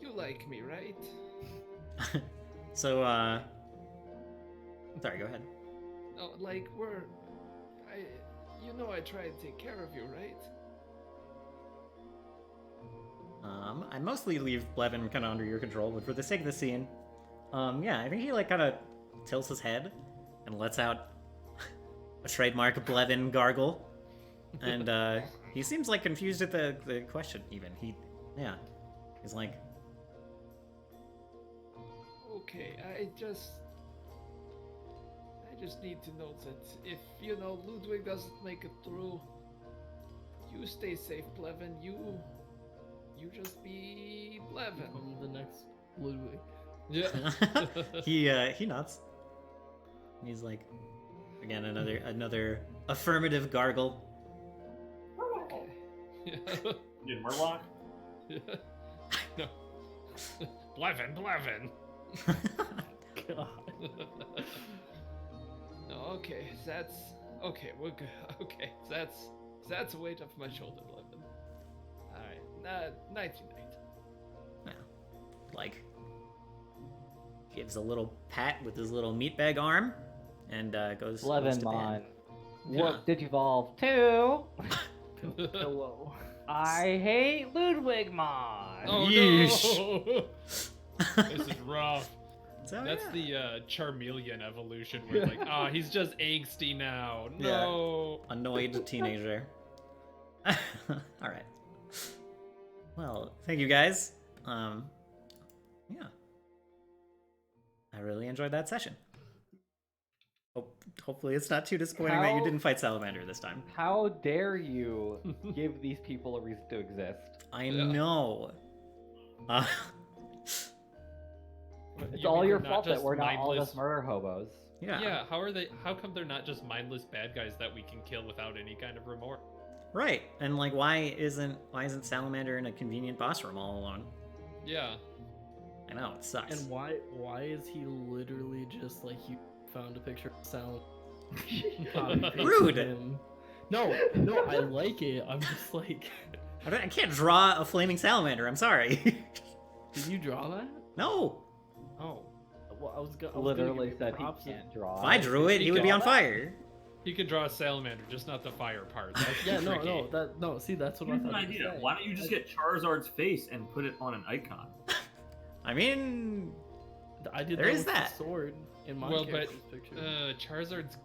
you like me, right? So, sorry, go ahead. No, like I try and take care of you, right? I mostly leave Blevin kind of under your control, but for the sake of the scene, yeah, I think he like kind of tilts his head and lets out a trademark Blevin gargle, and he seems like confused at the question. Even he's like, Okay, I just need to know that if Ludwig doesn't make it through, you stay safe, Blevin. You just be Blevin. I'm the next Ludwig. yeah. he nods. He's like, again another affirmative gargle. Dude, Murloc? No. Blevin. God. No, okay, that's okay. We're good. Okay, that's a weight off my shoulder, Blevin. nighty night. Yeah. Like, gives a little pat with his little meatbag arm, and goes to bed. Levenmon. Yeah. What did you evolve to? Hello. I hate Ludwigmon. Oh Yeesh. no! This is rough. So, That's yeah. the Charmeleon evolution, where it's like, he's just angsty now. No. Annoyed teenager. All right. Well, thank you guys. Yeah. I really enjoyed that session. Hopefully it's not too disappointing that you How- didn't fight Salamander this time. How dare you give these people a reason to exist? I Yeah. know. It's You all mean your they're not fault that just we're not all mindless- just murder hobos. Yeah. Yeah, how come they're not just mindless bad guys that we can kill without any kind of remorse? Right. And like, why isn't Salamander in a convenient boss room all alone? Yeah. I know it sucks. And why is he literally just like you found a picture of Sal? Rude. Him. No, I like it. I'm just like, I can't draw a flaming salamander. I'm sorry. did you draw that? No. Oh, well, I was gonna Literally give you said he props. can't draw. If I drew it, he would be on fire. You can draw a salamander, just not the fire part. That's Yeah, tricky. no. See, that's what Here's I an thought. you idea. said. Why don't you just get Charizard's face and put it on an icon? I mean, I did There that is with that. the sword in my Well, but character's picture. Charizard's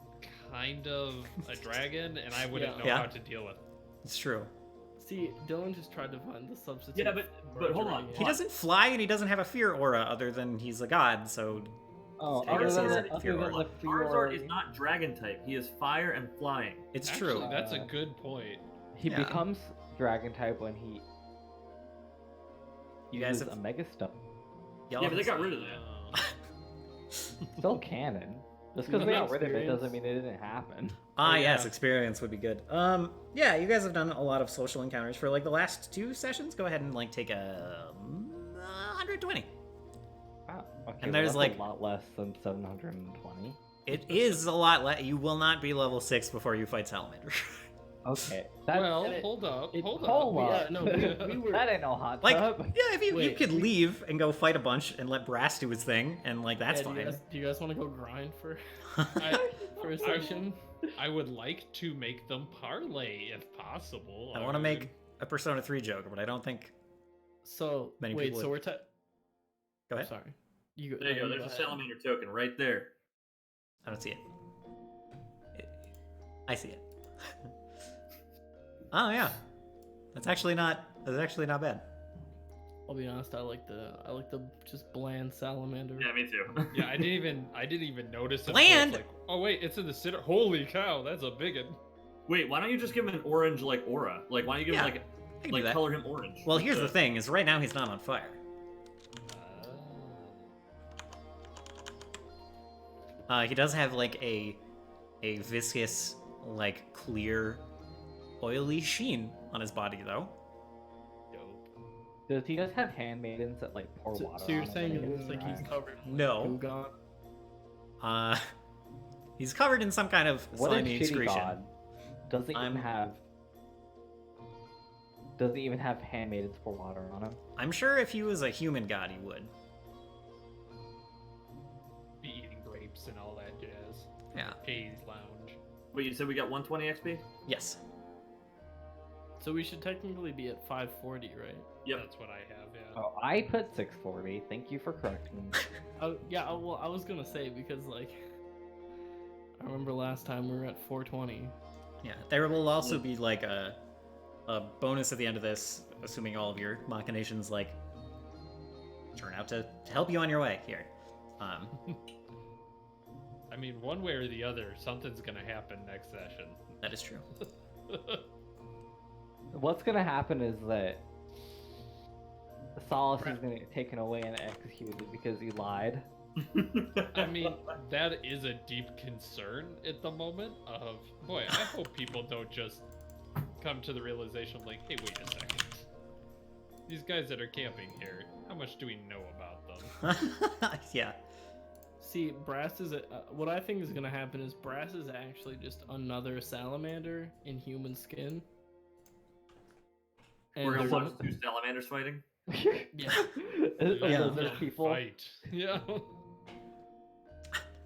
kind of a dragon, and I wouldn't know Yeah. how to deal with it. it's true. See, Dylan just tried to find the substitute. Yeah, but for hold a on. dragon. He doesn't fly and he doesn't have a fear aura other than he's a god, so Oh, I other guess than he has the, a other fear than aura. the Charizard Fiora, is not dragon type. He is fire and flying. it's Actually, true. that's a good point. he Yeah. becomes dragon type when he You guys uses have- a mega stone. Y'all Yeah, but they got rid of that. Still canon. Just because You they have got rid of it experience? doesn't mean it didn't happen. Ah, Oh, yes, yeah. experience would be good. Yeah, you guys have done a lot of social encounters for like the last 2 sessions. Go ahead and like take a 120. Wow. Okay, And well, there's, that's like- a lot less than 720. It is a lot less. You will not be level 6 before you fight Salamander. Okay. That, Well, and it- hold up, hold hold up. up. Yeah, no, we were. that ain't no hot Like, tub. yeah, if you Wait, could leave and go fight a bunch and let Brass do his thing, and like that's Yeah, fine. Do you guys want to go grind for I, for a session? I would like to make them parlay if possible. I want to make a Persona 3 joke, but I don't think. So Many wait, people so would- we're Go ahead. sorry. You There you go. no, There's a ahead. salamander token right there. I don't see it. I see it. Oh yeah, that's actually not bad. I'll be honest. I like the just bland salamander. Yeah, me too. Yeah, I didn't even notice it. Land! Like, oh wait, it's in the center. Holy cow, that's a big one. Wait, why don't you just give him an orange like aura? Like, why don't you give Yeah, him I can do like that. color him orange? Well, here's the thing: is right now he's not on fire. He does have like a viscous, like clear, oily sheen on his body, though. Does he just have handmaidens that like pour So, water so you're on him saying when it he looks like he's interact? covered in No. Goo He's covered in some kind of What a slimy shitty excretion. god doesn't I'm- even have handmaidens pour water on him. I'm sure if he was a human god, he would. Be eating grapes and all that jazz. Yeah. Haze lounge. Wait, you said we got 120 XP? Yes. So we should technically be at 540, right? Yep. That's what I have. Yeah. Oh, I put 640. Thank you for correcting me. Oh yeah. Well, I was gonna say because like I remember last time we were at 420. Yeah. There will also be like a bonus at the end of this, assuming all of your machinations like turn out to help you on your way here. I mean, one way or the other, something's gonna happen next session. That is true. What's gonna happen is that Solace is gonna get taken away and executed because he lied. I mean, that is a deep concern at the moment. Of boy, I hope people don't just come to the realization, like, hey, wait a second. These guys that are camping here, how much do we know about them? Yeah. See, Brass is what I think is gonna happen is Brass is actually just another salamander in human skin. We're gonna there's watch two salamanders fighting. Yeah. Yeah. There's people. Fight. Yeah.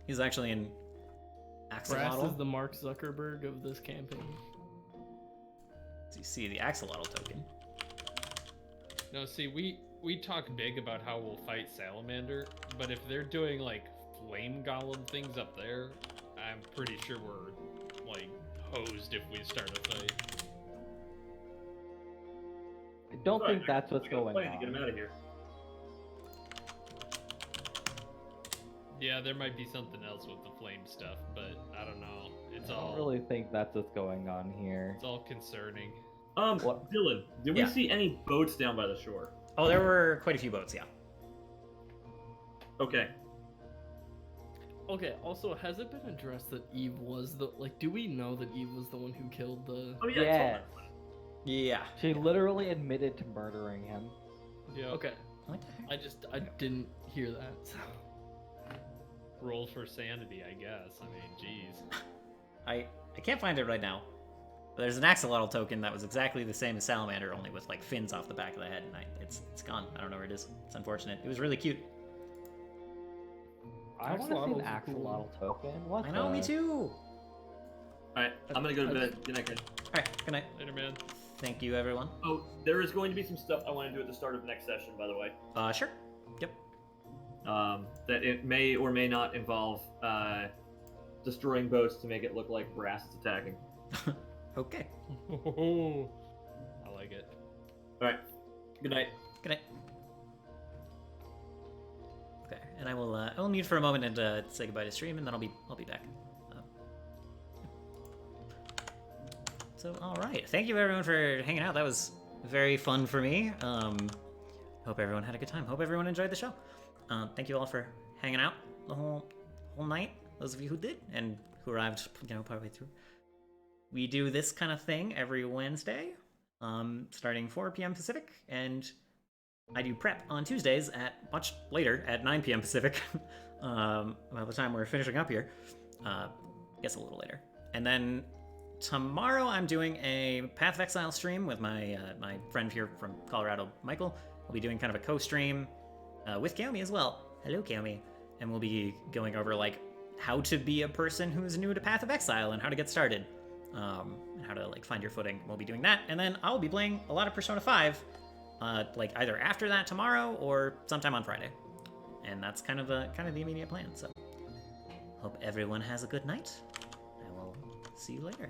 He's actually an Brass axolotl. is the Mark Zuckerberg of this campaign. So you see the axolotl token. No, see, we talk big about how we'll fight salamander, but if they're doing like flame golem things up there, I'm pretty sure we're like hosed if we start a fight. I don't Alright, think that's what's I gotta going play to get him on. out of here. Yeah, there might be something else with the flame stuff, but I don't know. It's I all don't really think that's what's going on here. it's all concerning. What? Dylan, did Yeah. we see any boats down by the shore? Oh, there were quite a few boats, yeah. Okay. Okay, also, has it been addressed that Eve was the like? Do we know that Eve was the one who killed the? Oh yeah. Yes. Yeah. She literally admitted to murdering him. Yeah. Okay, What the heck? I didn't hear that. So. Roll for sanity, I guess. I mean, jeez. I can't find it right now. But there's an axolotl token that was exactly the same as salamander, only with like fins off the back of the head, and it's gone. I don't know where it is. It's unfortunate. It was really cute. I want to see Axolotls an are axolotl token. What I know, me the- too. Alright, I'm gonna go to bed. Good night, guys. All right, good night. Later, man. Thank you, everyone. Oh, there is going to be some stuff I want to do at the start of next session, by the way. Sure. Yep. That it may or may not involve destroying boats to make it look like Brass is attacking. Okay. I like it. Alright, good night. Good night. Okay, and I'll mute for a moment and say goodbye to stream, and then I'll be back. So, all right, thank you everyone for hanging out. That was very fun for me. Hope everyone had a good time. Hope everyone enjoyed the show. Thank you all for hanging out the whole night. Those of you who did and who arrived, partway through. We do this kind of thing every Wednesday, starting 4 p.m. Pacific, and I do prep on Tuesdays at much later, at 9 p.m. Pacific, about the time we're finishing up here. I guess a little later. And then tomorrow I'm doing a Path of Exile stream with my my friend here from Colorado, Michael. We'll be doing kind of a co-stream with Kaomi as well. Hello, Kaomi. And we'll be going over, like, how to be a person who's new to Path of Exile and how to get started. And how to, like, find your footing. We'll be doing that. And then I'll be playing a lot of Persona 5, like, either after that tomorrow or sometime on Friday. And that's kind of the immediate plan. So, hope everyone has a good night. I will see you later.